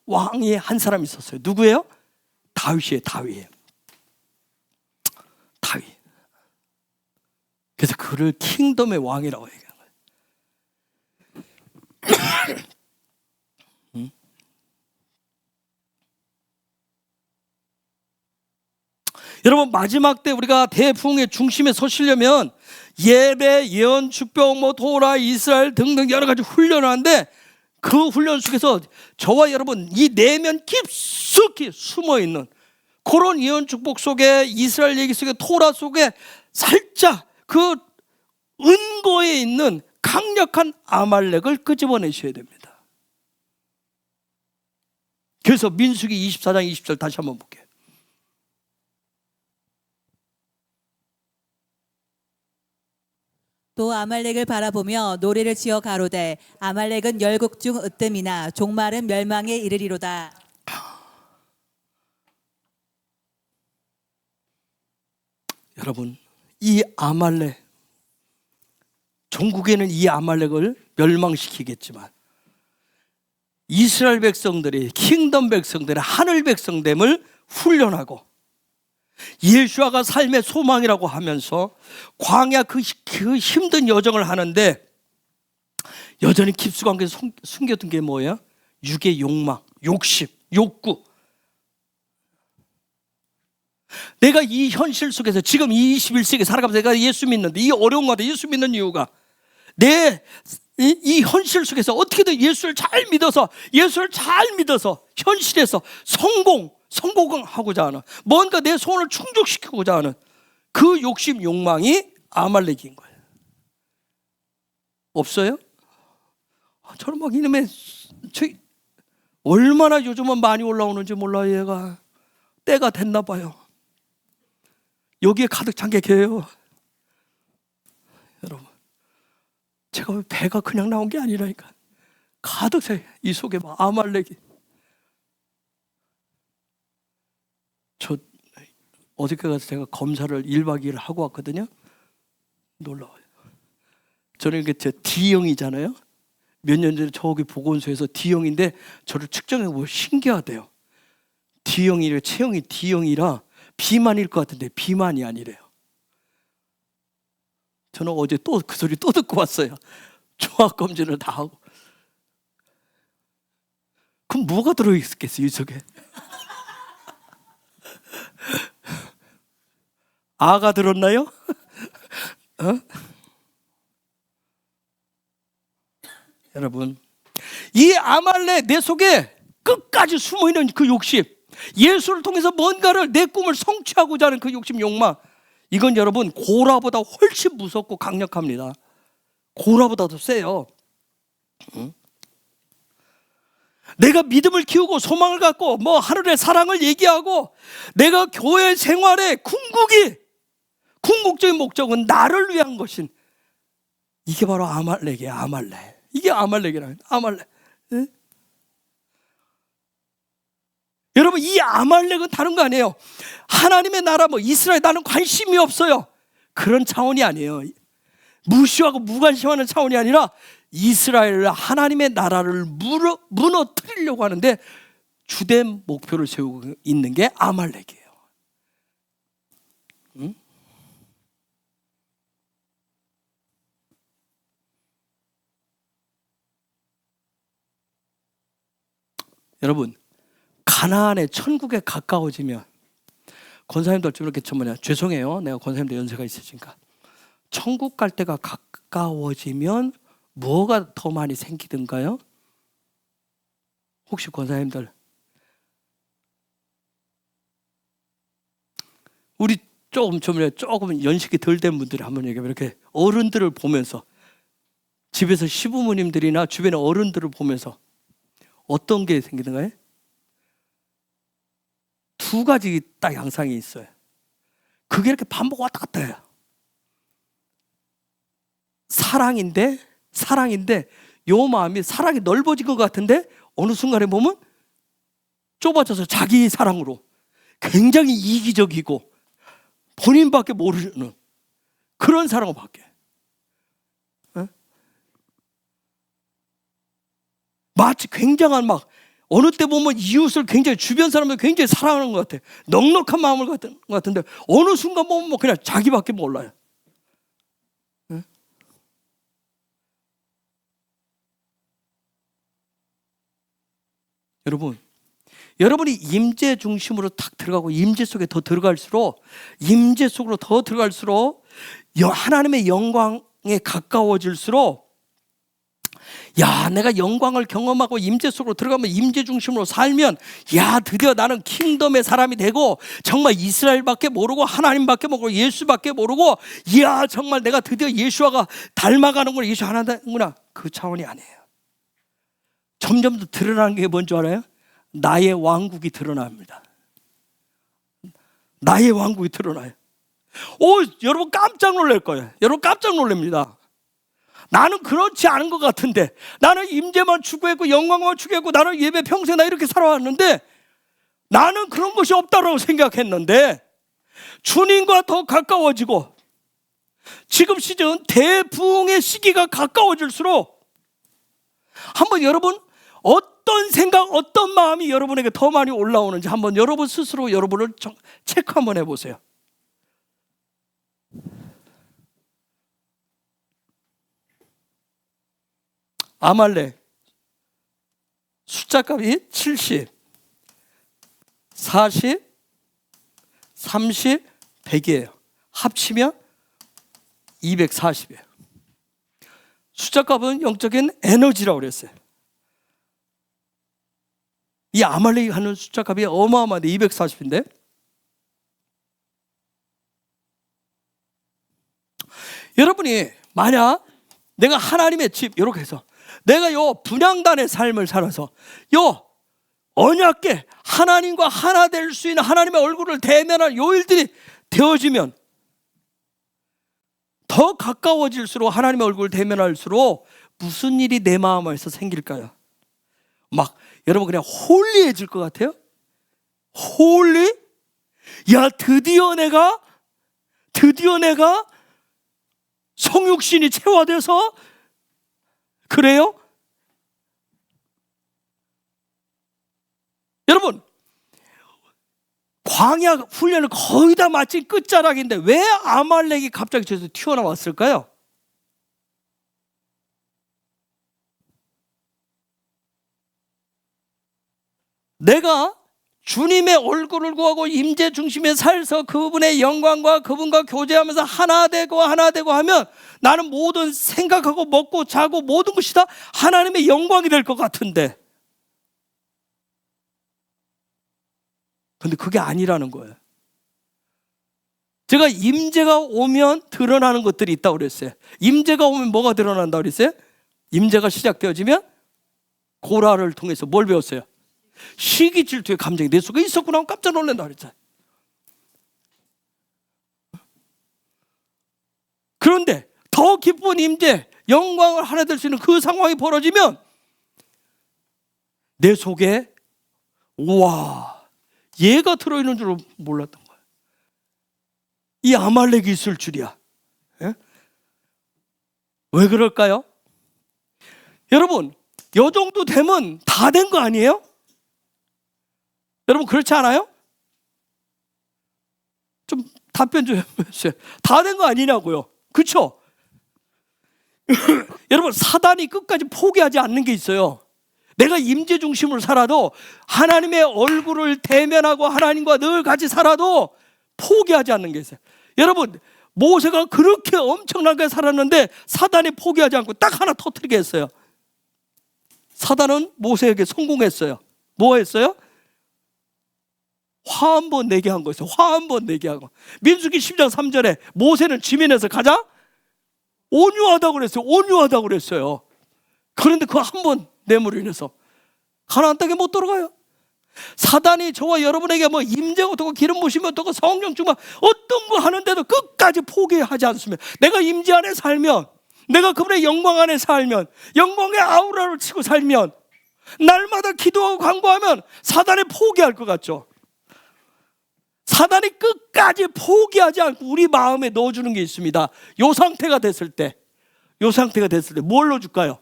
왕이 한 사람이 있었어요. 누구예요? 다윗이에요. 다윗. 그래서 그를 킹덤의 왕이라고 얘기하는 거예요. 여러분, 마지막 때 우리가 대풍의 중심에 서시려면 예배, 예언, 축복, 도라, 이스라엘 등등 여러 가지 훈련을 하는데 그 훈련 속에서 저와 여러분 이 내면 깊숙이 숨어있는 그런 예언, 축복 속에 이스라엘 얘기 속에 토라 속에 살짝 그 은거에 있는 강력한 아말렉을 끄집어내셔야 됩니다. 그래서 민수기 24장 20절 다시 한번 볼게요. 또 아말렉을 바라보며 노래를 지어 가로되 아말렉은 열국 중 으뜸이나 종말은 멸망에 이르리로다. 여러분, 이 아말렉, 종국에는 이 아말렉을 멸망시키겠지만 이스라엘 백성들이 킹덤 백성들의 하늘 백성됨을 훈련하고 예수아가 삶의 소망이라고 하면서 광야 그 힘든 여정을 하는데 여전히 깊숙하게 숨겨둔 게 뭐예요? 육의 욕망, 욕심, 욕구. 내가 이 현실 속에서 지금 이 21세기 살아가면서 내가 예수 믿는데 이 어려운 가운데 예수 믿는 이유가 이 현실 속에서 어떻게든 예수를 잘 믿어서 현실에서 성공하고자 하는 뭔가 내 소원을 충족시키고자 하는 그 욕심 욕망이 아말렉인 거예요. 없어요? 저는 막 이놈의 얼마나 요즘은 많이 올라오는지 몰라요. 얘가 때가 됐나 봐요. 여기에 가득 찬 게 걔예요. 여러분, 제가 배가 그냥 나온 게 아니라니까. 가득 차. 이 속에 막 아말렉이. 저 어저께 가서 제가 검사를 1박 2일 하고 왔거든요. 놀라워요. 저는 이게 제 D형이잖아요. 몇 년 전에 저기 보건소에서 D형인데 저를 측정해보고 신기하대요. D형이래. 체형이 D형이라 비만일 것 같은데 비만이 아니래요. 저는 어제 또 그 소리 또 듣고 왔어요. 종합검진을 다 하고. 그럼 뭐가 들어있겠어요, 이 속에? 아가 들었나요? 어? 여러분, 이 아말렉 내 속에 끝까지 숨어있는 그 욕심, 예수를 통해서 뭔가를 내 꿈을 성취하고자 하는 그 욕심 욕망, 이건 여러분 고라보다 훨씬 무섭고 강력합니다. 고라보다도 세요. 응? 내가 믿음을 키우고 소망을 갖고 뭐 하늘의 사랑을 얘기하고 내가 교회 생활의 궁극적인 목적은 나를 위한 것인, 이게 바로 아말렉이에요. 아말렉. 이게 아말렉이라는 아말렉. 네? 여러분, 이 아말렉은 다른 거 아니에요. 하나님의 나라 뭐 이스라엘 나는 관심이 없어요. 그런 차원이 아니에요. 무시하고 무관심하는 차원이 아니라 이스라엘 하나님의 나라를 무너뜨리려고 하는데 주된 목표를 세우고 있는 게 아말렉이에요. 응? 여러분, 가나안의 천국에 가까워지면, 권사님들 좀 이렇게 죄송해요. 내가 권사님들 연세가 있으니까. 천국 갈 때가 가까워지면 뭐가 더 많이 생기던가요? 혹시 권사님들, 우리 조금 연식이 덜 된 분들이 한번 얘기하면, 이렇게 어른들을 보면서, 집에서 시부모님들이나 주변의 어른들을 보면서 어떤 게 생기던가요? 두 가지 딱 양상이 있어요. 그게 이렇게 반복 왔다 갔다 해요. 사랑인데 요 마음이 사랑이 넓어진 것 같은데 어느 순간에 보면 좁아져서 자기 사랑으로 굉장히 이기적이고 본인밖에 모르는 그런 사랑을 바뀌어요. 마치 굉장한 막 어느 때 보면 이웃을 굉장히, 주변 사람들 굉장히 사랑하는 것 같아. 넉넉한 마음을 갖는 것 같은데 어느 순간 보면 뭐 그냥 자기밖에 몰라요. 네? 여러분이 임재 중심으로 탁 들어가고 임재 속에 더 들어갈수록, 임재 속으로 더 들어갈수록 하나님의 영광에 가까워질수록, 야, 내가 영광을 경험하고 임재 속으로 들어가면, 임재 중심으로 살면, 야, 드디어 나는 킹덤의 사람이 되고 정말 이스라엘밖에 모르고 하나님밖에 모르고 예수밖에 모르고, 이야, 정말 내가 드디어 예수와가 닮아가는구나, 예수 하나 되는구나. 그 차원이 아니에요. 점점 더 드러나는 게 뭔지 알아요? 나의 왕국이 드러납니다. 나의 왕국이 드러나요. 여러분 깜짝 놀랄 거예요. 여러분 깜짝 놀랍니다. 나는 그렇지 않은 것 같은데, 나는 임재만 추구했고 영광만 추구했고 나는 예배 평생 나 이렇게 살아왔는데, 나는 그런 것이 없다고 생각했는데 주님과 더 가까워지고, 지금 시즌 대부흥의 시기가 가까워질수록 한번 여러분 어떤 생각, 어떤 마음이 여러분에게 더 많이 올라오는지 한번 여러분 스스로 여러분을 체크 한번 해보세요. 아말렉 숫자값이 70, 40, 30, 100이에요. 합치면 240이에요. 숫자값은 영적인 에너지라고 그랬어요. 이 아말렉이 하는 숫자값이 어마어마한데 240인데, 여러분이 만약 내가 하나님의 집 이렇게 해서 내가 요 분향단의 삶을 살아서 요 언약궤 하나님과 하나 될 수 있는 하나님의 얼굴을 대면할 요 일들이 되어지면 더 가까워질수록 하나님의 얼굴을 대면할수록 무슨 일이 내 마음에서 생길까요? 막 여러분 그냥 홀리해질 것 같아요? 홀리? 야 드디어 내가 성육신이 체화돼서 그래요? 여러분 광야 훈련을 거의 다 마친 끝자락인데 왜 아말렉이 갑자기 저기서 튀어나왔을까요? 내가 주님의 얼굴을 구하고 임재 중심에 살서 그분의 영광과 그분과 교제하면서 하나 되고 하면 나는 모든 생각하고 먹고 자고 모든 것이 다 하나님의 영광이 될 것 같은데 근데 그게 아니라는 거예요. 제가 임재가 오면 드러나는 것들이 있다고 그랬어요. 임재가 오면 뭐가 드러난다고 그랬어요? 임재가 시작되어지면 고라를 통해서 뭘 배웠어요? 시기 질투의 감정이 내 속에 있었구나 하고 깜짝 놀란다 그랬잖아요. 그런데 더 기쁜 임재, 영광을 하나 될 수 있는 그 상황이 벌어지면 내 속에 우와 얘가 들어있는 줄 몰랐던 거야. 이 아말렉이 있을 줄이야. 예? 왜 그럴까요? 여러분 요 정도 되면 다 된 거 아니에요? 여러분 그렇지 않아요? 좀 답변 좀 해주세요. 다 된 거 아니냐고요. 그렇죠? 여러분 사단이 끝까지 포기하지 않는 게 있어요. 내가 임재 중심으로 살아도 하나님의 얼굴을 대면하고 하나님과 늘 같이 살아도 포기하지 않는 게 있어요. 여러분 모세가 그렇게 엄청나게 살았는데 사단이 포기하지 않고 딱 하나 터뜨리게 했어요. 사단은 모세에게 성공했어요. 뭐 했어요? 화 한 번 내게 한 거였어요. 화 한 번 내게 하고. 민수기 10장 3절에 모세는 지면에서 가장 온유하다고 그랬어요. 온유하다고 그랬어요. 그런데 그 한 번 뇌물로 인해서 가나안 땅에 못 들어가요. 사단이 저와 여러분에게 뭐 임재가 어떻고 기름 부으시면 어떻고 성령 충만 어떤 거 하는데도 끝까지 포기하지 않습니다. 내가 임재 안에 살면 내가 그분의 영광 안에 살면 영광의 아우라를 치고 살면 날마다 기도하고 간구하면 사단이 포기할 것 같죠. 사단이 끝까지 포기하지 않고 우리 마음에 넣어주는 게 있습니다. 요 상태가 됐을 때 뭘 넣어줄까요?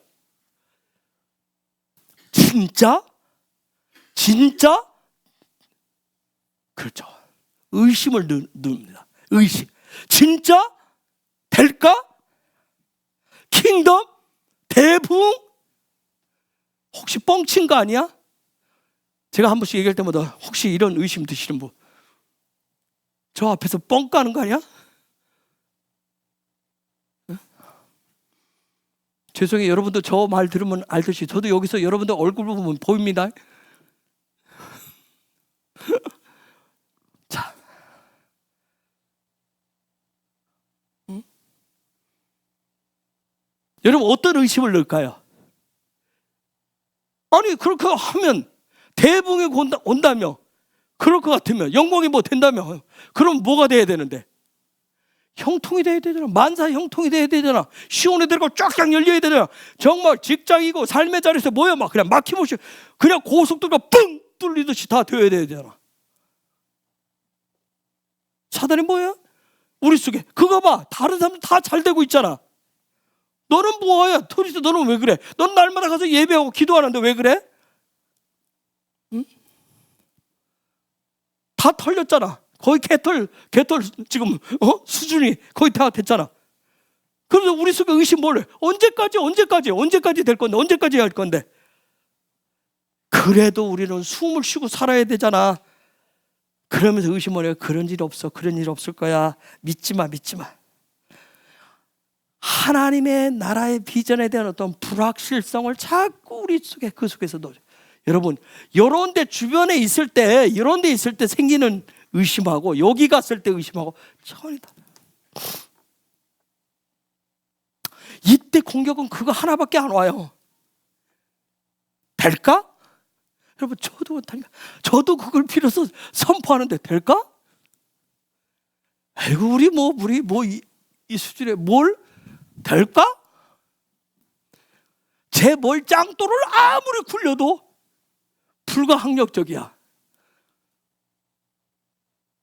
진짜? 그렇죠. 의심을 넣습니다. 의심. 진짜? 될까? 킹덤? 대붕? 혹시 뻥친 거 아니야? 제가 한 번씩 얘기할 때마다 혹시 이런 의심 드시는 분? 저 앞에서 뻥 까는 거 아니야? 죄송해요. 여러분도 저 말 들으면 알듯이 저도 여기서 여러분들 얼굴 보면 보입니다. 자, 여러분 어떤 의심을 넣을까요? 아니 그렇게 하면 대붕이 온다며 그럴 것 같으면 영광이 뭐 된다며 그럼 뭐가 돼야 되는데? 형통이 돼야 되잖아. 만사 형통이 돼야 되잖아. 시온에 들어가 쫙쫙 열려야 되잖아. 정말 직장이고 삶의 자리에서 뭐야 막 그냥 막힘없이 그냥 고속도로가 뻥 뚫리듯이 다 되어야 되잖아. 사단이 뭐야? 우리 속에 그거 봐. 다른 사람들 다 잘 되고 있잖아. 너는 뭐야? 토리스 너는 왜 그래? 넌 날마다 가서 예배하고 기도하는데 왜 그래? 응? 다 털렸잖아. 거의 개털 지금 수준이 거의 다 됐잖아. 그래서 우리 속에 의심 뭘래? 언제까지 될 건데 언제까지 할 건데? 그래도 우리는 숨을 쉬고 살아야 되잖아. 그러면서 의심을 해요. 그런 일 없을 거야. 믿지 마. 하나님의 나라의 비전에 대한 어떤 불확실성을 자꾸 우리 속에 그 속에서 넣어요. 여러분 이런 데 주변에 있을 때 생기는 의심하고 여기 갔을 때 의심하고 차원이 달라요. 공격은 그거 하나밖에 안 와요. 될까? 여러분, 저도 못하니까 저도 그걸 빌어서 선포하는데 될까? 아이고, 우리 이 수준에 뭘 될까? 제 뭘 짱돌을 아무리 굴려도 불가항력적이야.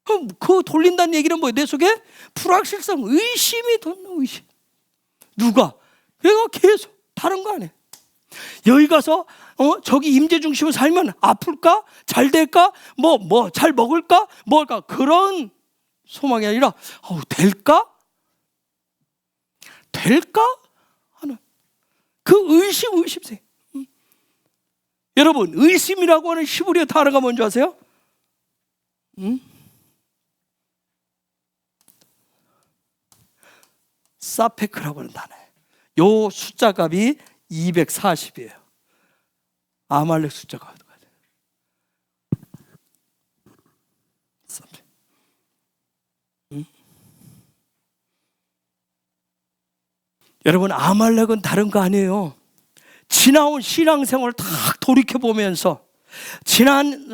그럼 그 돌린다는 얘기는 뭐예요? 내 속에 불확실성, 의심이 돋는 의심. 누가? 내가 계속 다른 거 아니에요. 여기 가서 저기 임재 중심으로 살면 아플까? 잘 될까? 잘 먹을까? 뭘까? 그런 소망이 아니라 될까? 될까? 하는 그 의심생. 여러분, 의심이라고 하는 히브리어 단어가 뭔지 아세요? 사페크라고 하는 단어예요. 요 숫자 값이 240이에요. 아말렉 숫자가. 여러분, 아말렉은 다른 거 아니에요. 지나온 신앙생활을 다 돌이켜보면서 지난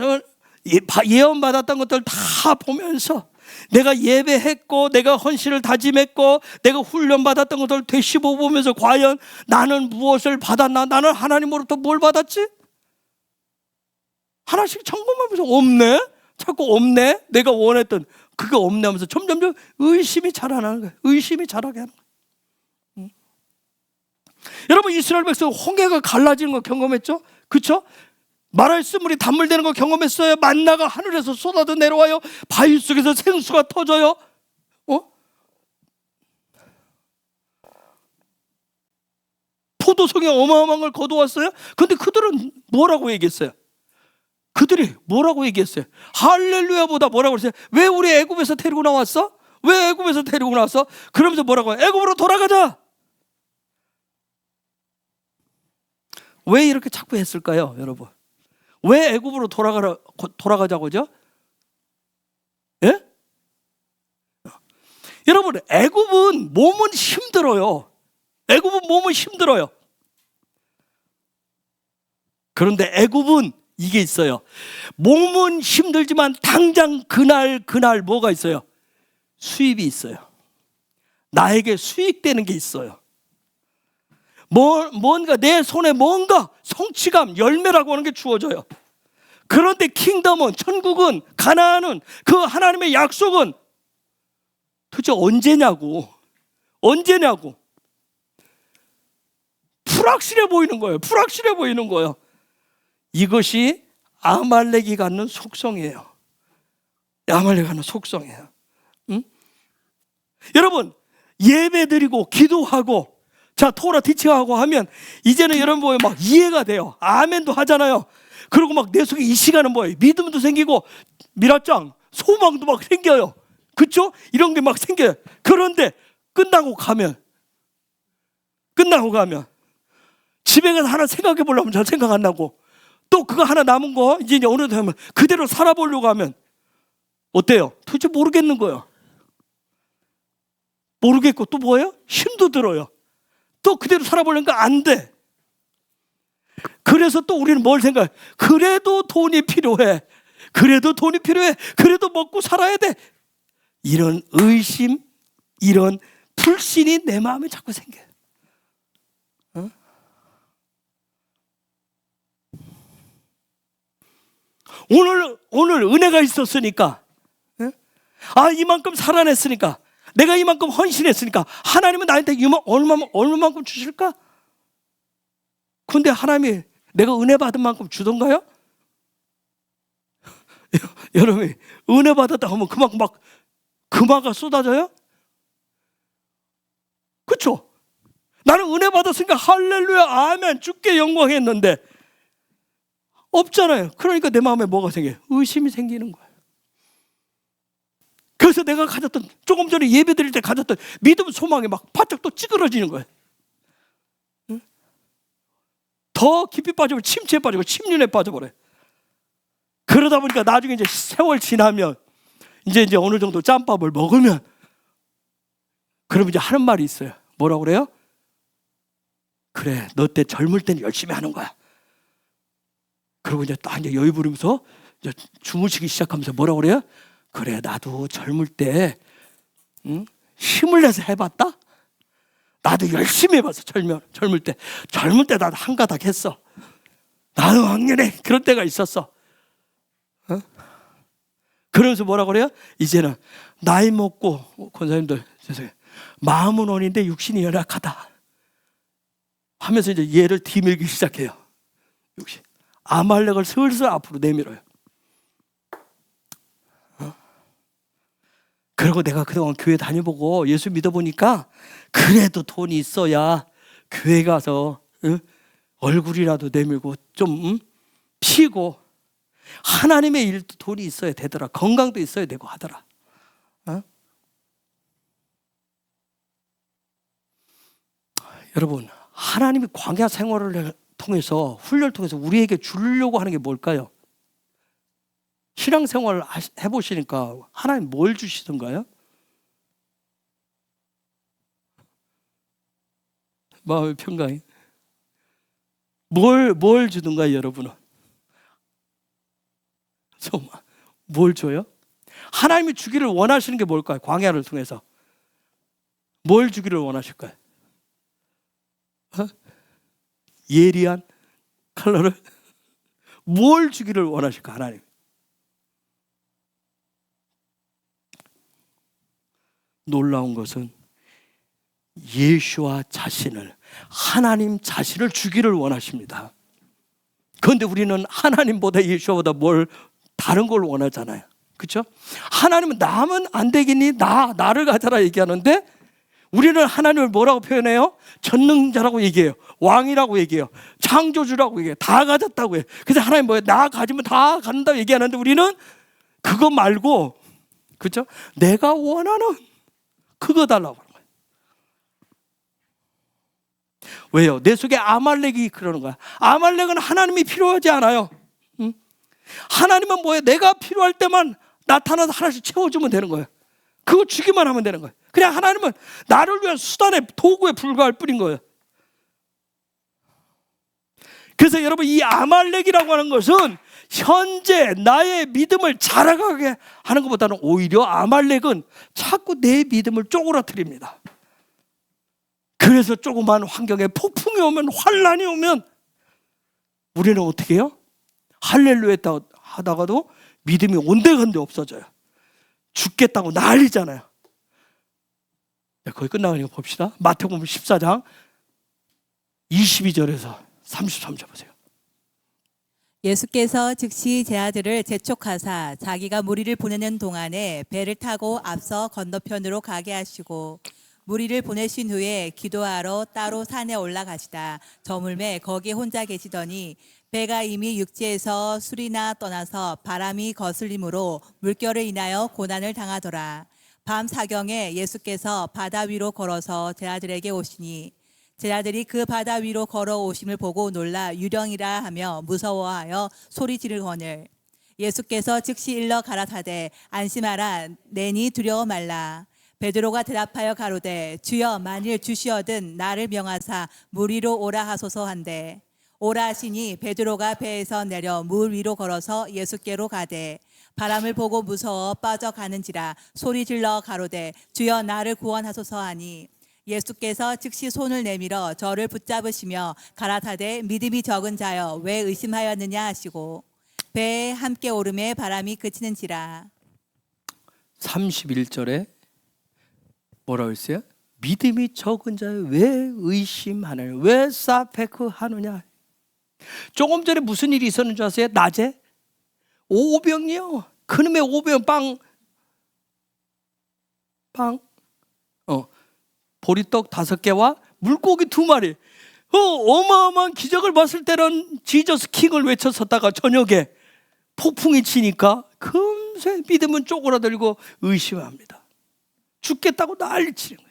예언받았던 것들 다 보면서 내가 예배했고 내가 헌신을 다짐했고 내가 훈련받았던 것들 되씹어보면서 과연 나는 무엇을 받았나? 나는 하나님으로부터 뭘 받았지? 하나씩 점검하면서 없네? 자꾸 없네? 내가 원했던 그게 없네 하면서 점점점 의심이 자라나는 거예요. 의심이 자라게 하는 거예요. 여러분, 이스라엘 백성 홍해가 갈라지는 거 경험했죠? 그렇죠? 말씀물이 단물되는 거 경험했어요. 만나가 하늘에서 쏟아져 내려와요. 바위 속에서 생수가 터져요. 포도송이 어마어마한 걸 거두었어요. 근데 그들은 뭐라고 얘기했어요? 그들이 뭐라고 얘기했어요? 할렐루야보다 뭐라고 그랬어요? 왜 우리 애굽에서 데리고 나왔어? 왜 애굽에서 데리고 나왔어? 그러면서 뭐라고 해요? 애굽으로 돌아가자. 왜 이렇게 자꾸 했을까요, 여러분? 왜 애굽으로 돌아가자고죠? 예? 여러분, 애굽은 몸은 힘들어요. 애굽은 몸은 힘들어요. 그런데 애굽은 이게 있어요. 몸은 힘들지만 당장 그날 뭐가 있어요? 수입이 있어요. 나에게 수익되는 게 있어요. 뭔가 내 손에 뭔가 성취감, 열매라고 하는 게 주어져요. 그런데 킹덤은, 천국은, 가나안은, 그 하나님의 약속은 도대체 언제냐고. 불확실해 보이는 거예요. 불확실해 보이는 거예요. 이것이 아말렉이 갖는 속성이에요. 아말렉이 갖는 속성이에요. 응? 여러분, 예배 드리고 기도하고 자, 토라 티칭하고 하면 이제는 여러분 뭐예요? 막 이해가 돼요. 아멘도 하잖아요. 그리고 막 내 속에 이 시간은 뭐예요? 믿음도 생기고 미라짱 소망도 막 생겨요. 그렇죠? 이런 게 막 생겨요. 그런데 끝나고 가면 집에 가서 하나 생각해 보려면 잘 생각 안 나고 또 그거 하나 남은 거 이제 어느 때 하면 그대로 살아보려고 하면 어때요? 도대체 모르겠는 거예요. 모르겠고 또 뭐예요? 힘도 들어요. 또 그대로 살아보려니까 안 돼. 그래서 또 우리는 뭘 생각해? 그래도 돈이 필요해. 그래도 먹고 살아야 돼. 이런 의심, 이런 불신이 내 마음에 자꾸 생겨요. 오늘 은혜가 있었으니까, 이만큼 살아냈으니까, 내가 이만큼 헌신했으니까 하나님은 나한테 얼마만큼 주실까? 근데 하나님이 내가 은혜 받은 만큼 주던가요? 여러분이 은혜 받았다 하면 그만큼 막 금화가 쏟아져요? 그렇죠? 나는 은혜 받았으니까 할렐루야 아멘 주께 영광했는데 없잖아요. 그러니까 내 마음에 뭐가 생겨요? 의심이 생기는 거예요. 그래서 내가 가졌던 조금 전에 예배 드릴 때 가졌던 믿음 소망이 막 바짝 또 찌그러지는 거예요. 더 깊이 빠지면 침체에 빠지고 침륜에 빠져버려요. 그러다 보니까 나중에 이제 세월 지나면 이제 어느 정도 짬밥을 먹으면 그러면 이제 하는 말이 있어요. 뭐라고 그래요? 그래, 너 때 젊을 때는 열심히 하는 거야. 그리고 이제 딱 이제 여유 부리면서 이제 주무시기 시작하면서 뭐라고 그래요? 그래, 나도 젊을 때 힘을 내서 해봤다. 나도 열심히 해봤어. 젊을 때 나도 한가닥 했어. 나도 왕년에 그런 때가 있었어. 그러면서 뭐라고 그래요? 이제는 나이 먹고, 권사님들 죄송해요, 마음은 원인데 육신이 연약하다 하면서 이제 얘를 뒤밀기 시작해요. 육신. 아말렉을 슬슬 앞으로 내밀어요. 그리고 내가 그동안 교회 다녀보고 예수 믿어보니까 그래도 돈이 있어야 교회 가서 얼굴이라도 내밀고 좀 피고, 하나님의 일도 돈이 있어야 되더라. 건강도 있어야 되고 하더라. 여러분, 하나님이 광야 생활을 통해서, 훈련을 통해서 우리에게 주려고 하는 게 뭘까요? 신앙생활을 해보시니까 하나님 뭘 주시던가요? 마음의 평강이. 뭘 주던가요, 여러분은? 정말 뭘 줘요? 하나님이 주기를 원하시는 게 뭘까요? 광야를 통해서 뭘 주기를 원하실까요? 예리한 칼날을 뭘 주기를 원하실까? 하나님. 놀라운 것은 예수와 자신을, 하나님 자신을 주기를 원하십니다. 그런데 우리는 하나님보다 예수보다 뭘 다른 걸 원하잖아요. 그렇죠? 하나님은 나면 안 되겠니? 나를 가져라 얘기하는데, 우리는 하나님을 뭐라고 표현해요? 전능자라고 얘기해요. 왕이라고 얘기해요. 창조주라고 얘기해요. 다 가졌다고 해요. 그래서 하나님 뭐예요? 나 가지면 다 갖는다고 얘기하는데, 우리는 그거 말고, 그렇죠? 내가 원하는 그거 달라고 하는 거예요. 왜요? 내 속에 아말렉이 그러는 거야. 아말렉은 하나님이 필요하지 않아요. 하나님은 뭐예요? 내가 필요할 때만 나타나서 하나씩 채워주면 되는 거예요. 그거 주기만 하면 되는 거예요. 그냥 하나님은 나를 위한 수단의 도구에 불과할 뿐인 거예요. 그래서 여러분, 이 아말렉이라고 하는 것은 현재 나의 믿음을 자라가게 하는 것보다는 오히려 아말렉은 자꾸 내 믿음을 쪼그라뜨립니다. 그래서 조그만 환경에 폭풍이 오면, 환란이 오면 우리는 어떻게 해요? 할렐루야 하다가도 믿음이 온데간데 없어져요. 죽겠다고 난리잖아요. 거의 끝나가니까 봅시다. 마태복음 14장 22절에서 33절 보세요. 예수께서 즉시 제 아들을 재촉하사 자기가 무리를 보내는 동안에 배를 타고 앞서 건너편으로 가게 하시고, 무리를 보내신 후에 기도하러 따로 산에 올라가시다 저물매 거기 혼자 계시더니, 배가 이미 육지에서 술이나 떠나서 바람이 거슬림으로 물결을 인하여 고난을 당하더라. 밤 사경에 예수께서 바다 위로 걸어서 제 아들에게 오시니, 제 아들이 그 바다 위로 걸어오심을 보고 놀라 유령이라 하며 무서워하여 소리 지르거늘, 예수께서 즉시 일러 가라사대 안심하라, 내니 두려워 말라. 베드로가 대답하여 가로되 주여, 만일 주시어든 나를 명하사 물 위로 오라 하소서 한대, 오라 하시니 베드로가 배에서 내려 물 위로 걸어서 예수께로 가되, 바람을 보고 무서워 빠져가는지라 소리 질러 가로되 주여, 나를 구원하소서 하니, 예수께서 즉시 손을 내밀어 저를 붙잡으시며 가라사대 믿음이 적은 자여 왜 의심하였느냐 하시고, 배에 함께 오름에 바람이 그치는지라. 31절에 뭐라고 했어요? 믿음이 적은 자여 왜 의심하느냐, 왜 사페크 하느냐. 조금 전에 무슨 일이 있었는 줄 아세요? 낮에 오병이요. 그놈의 오병 보리떡 5개와 물고기 2마리. 어마어마한 기적을 봤을 때는 지저스 킹을 외쳤었다가 저녁에 폭풍이 치니까 금세 믿음은 쪼그라들고 의심합니다. 죽겠다고 난리치는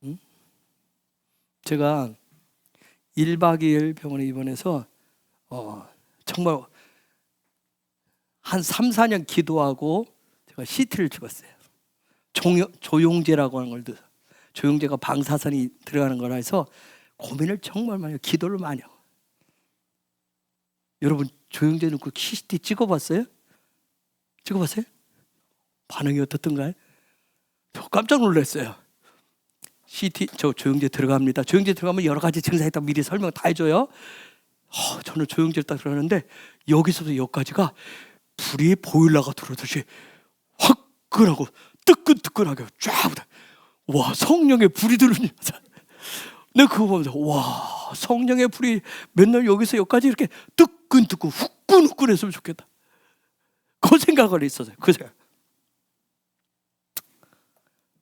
거예요. 제가 1박 2일 병원에 입원해서 정말 한 3, 4년 기도하고 제가 CT를 찍었어요. 조용제라고 하는 걸 조영재가 방사선이 들어가는 거라 해서 고민을 정말 많이 해요. 기도를 많이 하고. 여러분 조영재는 그 CT 찍어봤어요? 찍어봤어요? 반응이 어떻던가요? 저 깜짝 놀랐어요. CT 저 조영재 들어갑니다. 조영재 들어가면 여러 가지 증상이 딱 미리 설명 다 해줘요. 저는 조영재를 딱 들어가는데 여기서부터 여기까지가 불이 보일러가 들어오듯이 화끈하고 뜨끈뜨끈하게 쫙. 와, 성령의 불이 들으니 내가 그거 보면서 와, 성령의 불이 맨날 여기서 여기까지 이렇게 뜨끈뜨끈 후끈후끈했으면 좋겠다. 그 생각을 했었어요. 그 생각.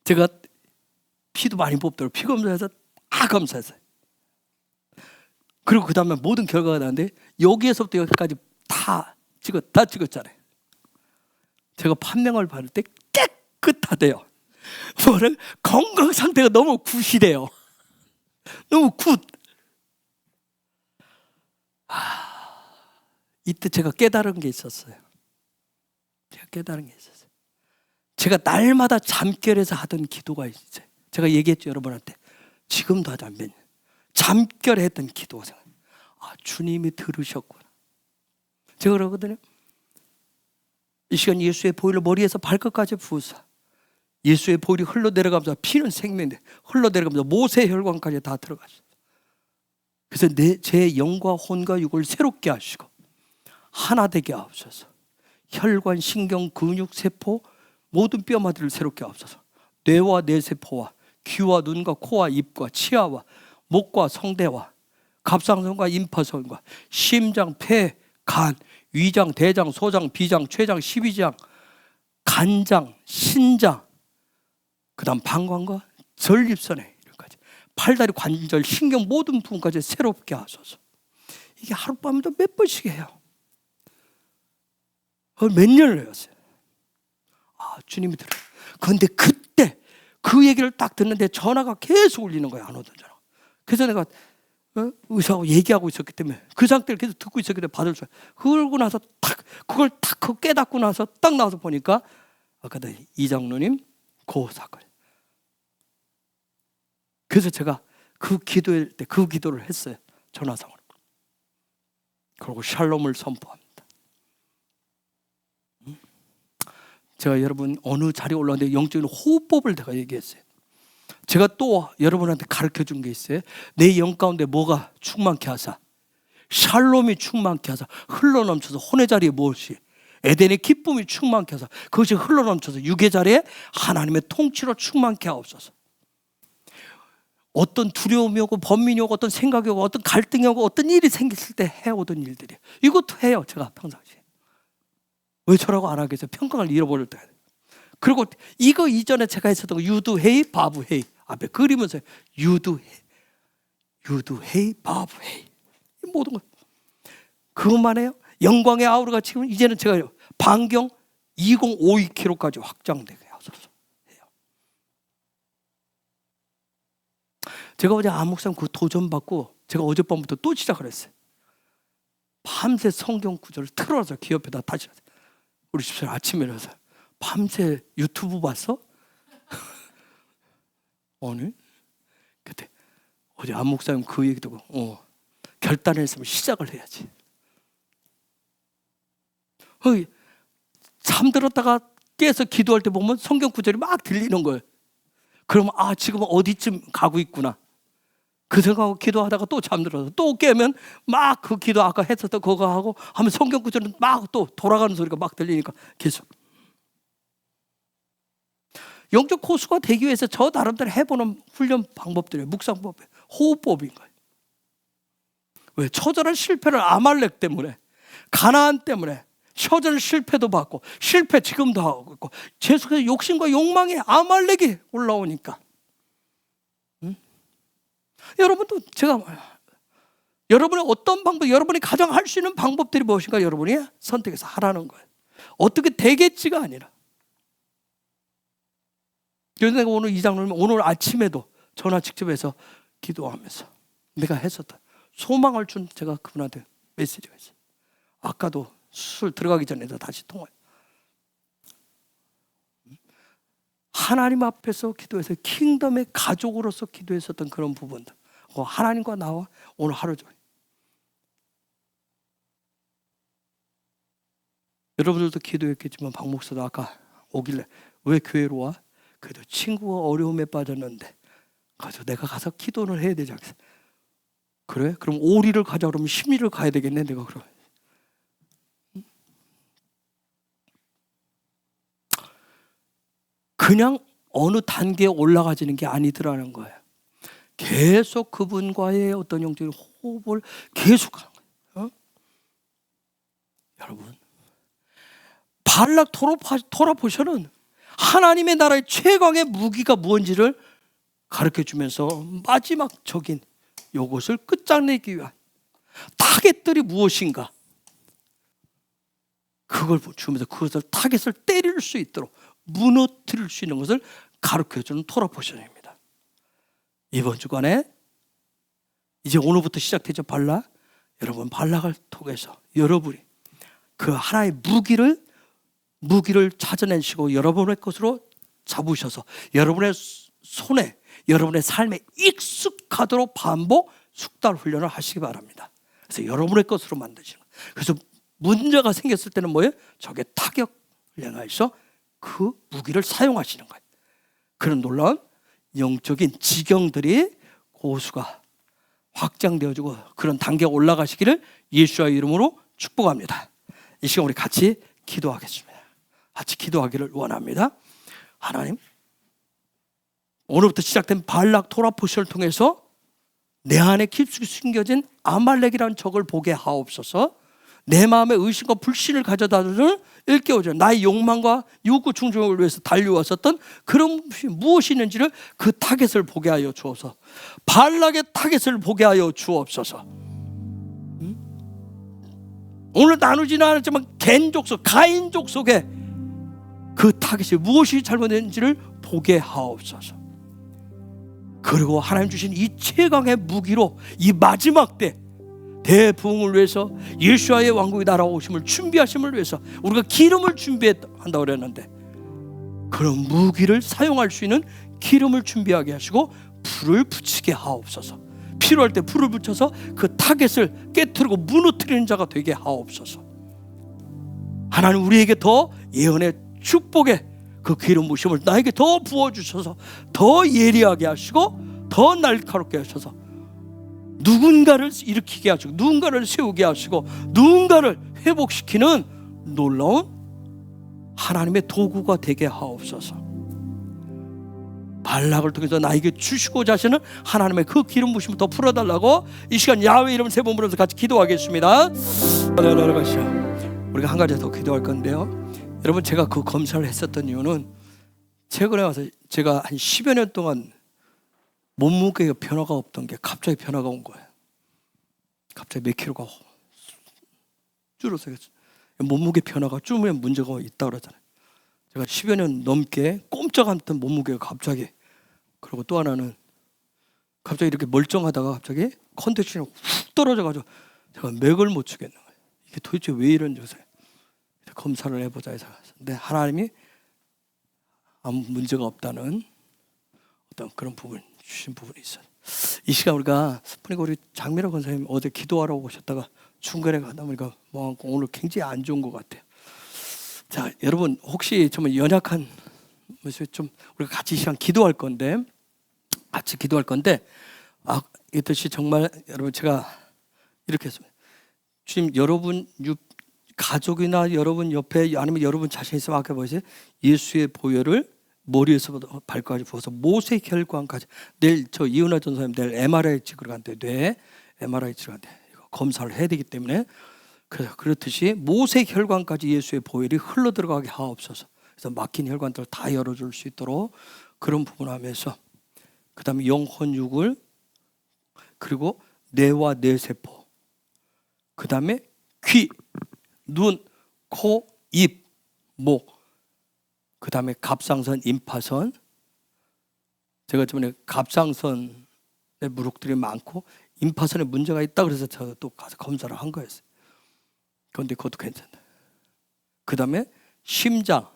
제가 피도 많이 뽑더라고요. 피 검사해서 다 검사했어요. 그리고 그 다음에 모든 결과가 나는데 여기에서부터 여기까지 다 찍었잖아요. 제가 판명을 받을 때 깨끗하대요. 뭐를 건강 상태가 너무 굿이래요. 너무 굿. 이때 제가 깨달은 게 있었어요. 제가 날마다 잠결에서 하던 기도가 있어요. 제가 얘기했죠, 여러분한테. 지금도 하자, 몇 년. 잠결에 했던 기도가 생각나요. 주님이 들으셨구나. 제가 그러거든요. 이 시간 예수의 보혈을 머리에서 발끝까지 부으사 예수의 보혈이 흘러내려가면서 피는 생명인데 흘러내려가면서 모세 혈관까지 다 들어가셨어요. 그래서 제 영과 혼과 육을 새롭게 하시고 하나 되게 하옵소서. 혈관, 신경, 근육, 세포 모든 뼈마디를 새롭게 하옵소서. 뇌와 뇌세포와 귀와 눈과 코와 입과 치아와 목과 성대와 갑상선과 임파선과 심장, 폐, 간, 위장, 대장, 소장, 비장, 췌장, 십이장, 간장, 신장, 그 다음 방광과 전립선에 이런까지 팔다리 관절, 신경 모든 부분까지 새롭게 하소서. 이게 하룻밤에도 몇 번씩 해요. 몇 년을 해왔어요. 주님이 들어요. 그런데 그때 그 얘기를 딱 듣는데 전화가 계속 울리는 거예요. 안 오던 전화. 그래서 내가 의사하고 얘기하고 있었기 때문에 그 상태를 계속 듣고 있었기 때문에 받을 수 있어요. 그러고 나서 그걸 딱 깨닫고 나서 딱 나와서 보니까 아까 이장로님 그 사건. 그래서 제가 그 기도할 때 그 기도를 했어요. 전화상으로. 그리고 샬롬을 선포합니다. 제가 여러분 어느 자리에 올라왔는데 영적인 호흡법을 제가 얘기했어요. 제가 또 여러분한테 가르쳐 준 게 있어요. 내 영 가운데 뭐가 충만케 하사 샬롬이 충만케 하사 흘러넘쳐서 혼의 자리에 무엇이 에덴의 기쁨이 충만케 하사 그것이 흘러넘쳐서 육의 자리에 하나님의 통치로 충만케 하옵소서. 어떤 두려움이 오고 번민이 오고 어떤 생각이 오고 어떤 갈등이 오고 어떤 일이 생겼을 때 해오던 일들이 이것도 해요. 제가 평상시에 왜 저라고 안 하겠어요? 평강을 잃어버릴 때. 그리고 이거 이전에 제가 했었던 거 유두헤이 바브헤이 앞에 그리면서 유두헤이 바브헤이 모든 거 그것만 해요. 영광의 아우라가 지금 이제는 제가 반경 2052km까지 확장되게 하소서 해요. 제가 어제 안목상 그 도전 받고 제가 어젯밤부터 또 시작을 했어요. 밤새 성경 구절을 틀어서 귀 옆에다 다시 우리 집사람 아침에 일어나서 밤새 유튜브 봤어? 오늘? 그때 어제 안 목사님 그 얘기 듣고 결단했으면 시작을 해야지. 잠들었다가 깨서 기도할 때 보면 성경 구절이 막 들리는 거예요. 그러면 지금 어디쯤 가고 있구나. 그 생각하고 기도하다가 또 잠들어서 또 깨면 막 그 기도 아까 했었던 그거 하고 하면 성경 구절은 막 또 돌아가는 소리가 막 들리니까 계속 영적 고수가 되기 위해서 저 나름대로 해보는 훈련 방법들이에요. 묵상법, 호흡법인 거예요. 왜? 처절한 실패를 아말렉 때문에 가나안 때문에 처절한 실패도 받고 실패 지금도 하고 있고 계속해서 욕심과 욕망의 아말렉이 올라오니까 여러분도 제가 여러분의 어떤 방법, 여러분이 가장 할 수 있는 방법들이 무엇인가 여러분이 선택해서 하라는 거예요. 어떻게 되겠지가 아니라. 그래서 내가 오늘 이장로님 오늘 아침에도 전화 직접 해서 기도하면서 내가 했었다. 소망을 준 제가 그분한테 메시지가 있어요. 아까도 수술 들어가기 전에도 다시 통화해요. 하나님 앞에서 기도해서 킹덤의 가족으로서 기도했었던 그런 부분들, 하나님과 나와 오늘 하루 종일. 여러분들도 기도했겠지만 박 목사도 아까 오길래 왜 교회로 와? 그래도 친구가 어려움에 빠졌는데 가서 내가 가서 기도를 해야 되지 않겠어? 그래? 그럼 오리를 가자 그러면 심리를 가야 되겠네 내가. 그럼 그냥 어느 단계에 올라가지는 게 아니더라는 거예요. 계속 그분과의 어떤 영적인 호흡을 계속하는 거예요. 여러분, 발락 토라포션은 하나님의 나라의 최강의 무기가 무엇인지를 가르쳐주면서 마지막적인 이것을 끝장내기 위한 타겟들이 무엇인가, 그걸 주면서 그것을 타겟을 때릴 수 있도록 무너뜨릴 수 있는 것을 가르쳐주는 토라포션입니다. 이번 주간에 이제 오늘부터 시작되죠. 발락. 여러분, 발락을 통해서 여러분이 그 하나의 무기를 찾아내시고 여러분의 것으로 잡으셔서 여러분의 손에, 여러분의 삶에 익숙하도록 반복 숙달 훈련을 하시기 바랍니다. 그래서 여러분의 것으로 만드시는 거예요. 그래서 문제가 생겼을 때는 뭐예요? 적의 타격을 향해서 그 무기를 사용하시는 거예요. 그런 놀라운 영적인 지경들이 고수가 확장되어지고 그런 단계에 올라가시기를 예수의 이름으로 축복합니다. 이 시간 우리 같이 기도하겠습니다. 같이 기도하기를 원합니다. 하나님, 오늘부터 시작된 발락 토라포션을 통해서 내 안에 깊숙이 숨겨진 아말렉이라는 적을 보게 하옵소서. 내 마음에 의심과 불신을 가져다주는 일깨워줘. 나의 욕망과 욕구 충족을 위해서 달려왔었던 그런 무엇이 있는지를 그 타겟을 보게 하여 주옵소서. 발락의 타겟을 보게 하여 주옵소서. 오늘 나누지는 않았지만 겐족속, 가인족 속에 그 타겟이 무엇이 잘못됐는지를 보게 하옵소서. 그리고 하나님 주신 이 최강의 무기로 이 마지막 때 대부흥을 위해서 예수와의 왕국의 날아오심을 준비하심을 위해서 우리가 기름을 준비한다고 그랬는데 그런 무기를 사용할 수 있는 기름을 준비하게 하시고 불을 붙이게 하옵소서. 필요할 때 불을 붙여서 그 타겟을 깨트리고 무너뜨리는 자가 되게 하옵소서. 하나님, 우리에게 더 예언의 축복의 그 기름 부으심을 나에게 더 부어주셔서 더 예리하게 하시고 더 날카롭게 하셔서 누군가를 일으키게 하시고 누군가를 세우게 하시고 누군가를 회복시키는 놀라운 하나님의 도구가 되게 하옵소서. 발락을 통해서 나에게 주시고자 하시는 하나님의 그 기름 부으심을 더 풀어달라고 이 시간 야훼 이름 세 번 부르면서 같이 기도하겠습니다. 우리가 한 가지 더 기도할 건데요, 여러분, 제가 그 검사를 했었던 이유는 최근에 와서 제가 한 10여 년 동안 몸무게가 변화가 없던 게 갑자기 변화가 온 거예요. 갑자기 몇 킬로가 줄었어요. 몸무게 변화가 쭈면 문제가 있다고 그러잖아요. 제가 10여 년 넘게 꼼짝 않던 몸무게가 갑자기, 그리고 또 하나는 갑자기 이렇게 멀쩡하다가 갑자기 컨디션이 훅 떨어져가지고 제가 맥을 못 추겠는 거예요. 이게 도대체 왜 이런지 검사를 해보자 해서. 근데 하나님이 아무 문제가 없다는 어떤 그런 부분 주신 부분이 있어요. 이 시간 우리가 보니까 우리 장미라 권사님 어제 기도하러 오셨다가 중간에 가다 보니까 오늘 굉장히 안 좋은 것 같아요. 자, 여러분, 혹시 정말 연약한 좀 우리가 같이 이 시간 기도할 건데 이 뜻이 정말 여러분, 제가 이렇게 했습니다. 주님, 여러분 가족이나 여러분 옆에 아니면 여러분 자신 있으면 아까 보세요. 예수의 보혈을 머리에서부터 발까지 부어서 모세 혈관까지. 내일 저 이은하 전사님 내일 MRI 찍으러 간대. 뇌 MRI 찍으러 간대. 이거 검사를 해야 되기 때문에 그렇듯이 모세 혈관까지 예수의 보혈이 흘러 들어가게 하옵소서. 그래서 막힌 혈관들을 다 열어줄 수 있도록 그런 부분 하면서, 그 다음에 영혼육을, 그리고 뇌와 뇌세포, 그 다음에 귀, 눈, 코, 입, 목, 그 다음에 갑상선, 임파선. 제가 저번에 갑상선에 무릎들이 많고 임파선에 문제가 있다 그래서 저 또 가서 검사를 한 거였어요. 그런데 그것도 괜찮다. 그 다음에 심장,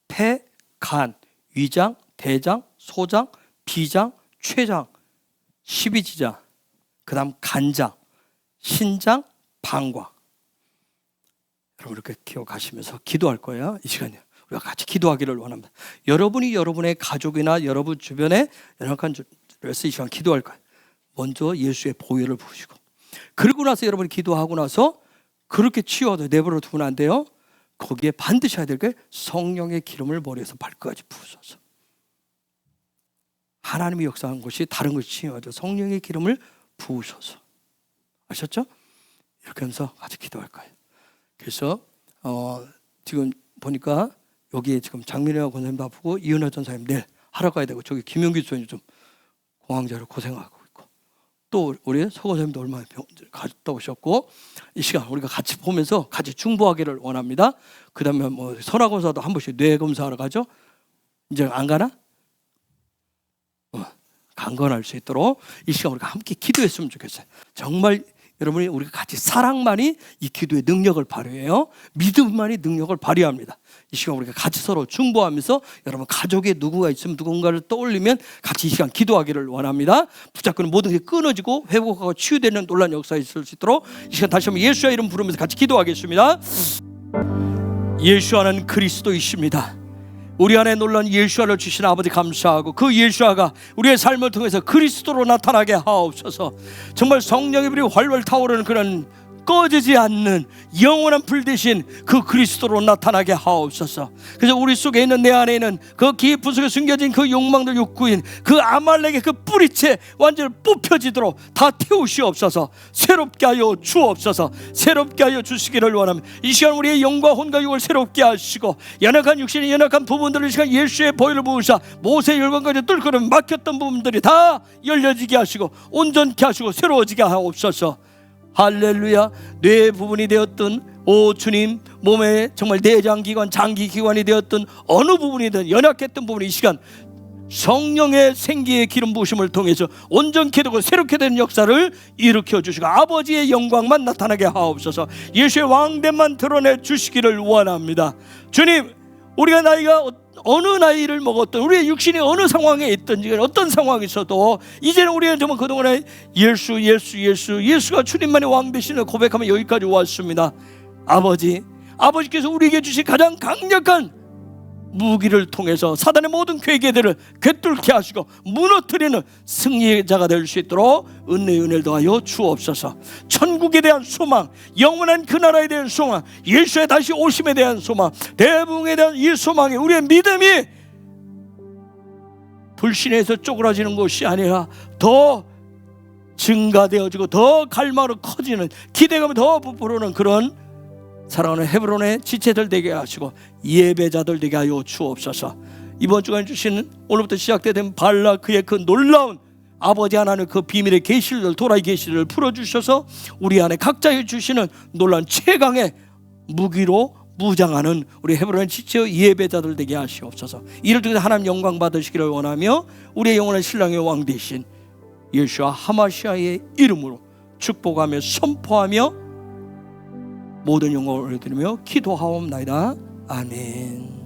폐, 간, 위장, 대장, 소장, 비장, 췌장, 십이지장, 그 다음 간장, 신장, 방광. 여러분 이렇게 기억하시면서 기도할 거예요. 이 시간에 우리가 같이 기도하기를 원합니다. 여러분이 여러분의 가족이나 여러분 주변에 연약한 줄에서 이 시간 기도할 거예요. 먼저 예수의 보혈을 부으시고, 그러고 나서 여러분이 기도하고 나서 그렇게 치워도 내버려 두면 안 돼요. 거기에 반드시 해야 될 게 성령의 기름을 머리에서 발끝까지 부으소서. 하나님이 역사한 것이 다른 것이 치워져 성령의 기름을 부으소서. 아셨죠? 이렇게 하면서 같이 기도할 거예요. 그래서 지금 보니까 여기에 지금 장민혜와 권사님도 아프고 이은하 전사님 내일 하러 가야 되고, 저기 김용기 선생님 좀 공황자로 고생하고 있고, 또 우리 서 권사님도 얼마나 갔다 오셨고, 이 시간 우리가 같이 보면서 같이 중보하기를 원합니다. 그 다음에 뭐 설아 권사도 한 번씩 뇌 검사하러 가죠. 이제 안 가나? 강건할 수 있도록 이 시간 우리가 함께 기도했으면 좋겠어요. 정말 여러분이 우리가 같이 사랑만이 이 기도의 능력을 발휘해요. 믿음만이 능력을 발휘합니다. 이 시간 우리가 같이 서로 중보하면서 여러분 가족에 누구가 있으면 누군가를 떠올리면 같이 이 시간 기도하기를 원합니다. 붙잡고는 모든 게 끊어지고 회복하고 치유되는 놀라운 역사가 있을 수 있도록 이 시간 다시 한번 예수의 이름 부르면서 같이 기도하겠습니다. 예수와는 그리스도이십니다. 우리 안에 놀라운 예수아를 주신 아버지 감사하고, 그 예수아가 우리의 삶을 통해서 그리스도로 나타나게 하옵소서. 정말 성령의 불이 활활 타오르는 그런 꺼지지 않는 영원한 불 대신 그 그리스도로 나타나게 하옵소서. 그래서 우리 속에 있는, 내 안에 있는 그 깊은 속에 숨겨진 그 욕망들, 욕구인 그 아말렉의 그 뿌리채 완전히 뽑혀지도록 다 태우시옵소서. 새롭게 하여 주옵소서. 새롭게 하여 주시기를 원합니다. 이 시간 우리의 영과 혼과 육을 새롭게 하시고, 연약한 육신의 연약한 부분들을 이 시간 예수의 보혈을 부으사 모세의 열방까지 뚫고 막혔던 부분들이 다 열려지게 하시고 온전케 하시고 새로워지게 하옵소서. 할렐루야. 뇌 부분이 되었던, 오 주님, 몸의 정말 내장기관, 장기기관이 되었던 어느 부분이든 연약했던 부분이 이 시간 성령의 생기의 기름 부으심을 통해서 온전케 되고 새롭게 되는 역사를 일으켜 주시고 아버지의 영광만 나타나게 하옵소서. 예수의 왕됨만 드러내 주시기를 원합니다. 주님, 우리가 나이가 어느 나이를 먹었던, 우리의 육신이 어느 상황에 있든지 어떤 상황이 있어도 이제는 우리는 정말 그동안에 예수가 주님만의 왕 되시는 고백하며 여기까지 왔습니다. 아버지께서 우리에게 주신 가장 강력한 무기를 통해서 사단의 모든 괴계들을 꿰뚫게 하시고 무너뜨리는 승리자가 될 수 있도록 은혜를 더하여 주옵소서. 천국에 대한 소망, 영원한 그 나라에 대한 소망, 예수의 다시 오심에 대한 소망, 대부흥에 대한 이 소망이 우리의 믿음이 불신에서 쪼그라지는 것이 아니라 더 증가되어지고 더 갈망으로 커지는, 기대감이 더 부풀어오는 그런 사랑하는 헤브론의 지체들 되게 하시고 예배자들 되게 하여 주옵소서. 이번 주간 주시는, 오늘부터 시작되는 발라크의 그 놀라운 아버지 하나님의 그 비밀의 계시를, 도라의 계시를 풀어주셔서 우리 안에 각자에 주시는 놀라운 최강의 무기로 무장하는 우리 헤브론의 지체의 예배자들 되게 하시옵소서. 이를 통해서 하나님 영광 받으시기를 원하며 우리의 영원한 신랑의 왕 되신 예수와 하마시아의 이름으로 축복하며 선포하며 모든 영광을 드리며 기도하옵나이다. 아멘.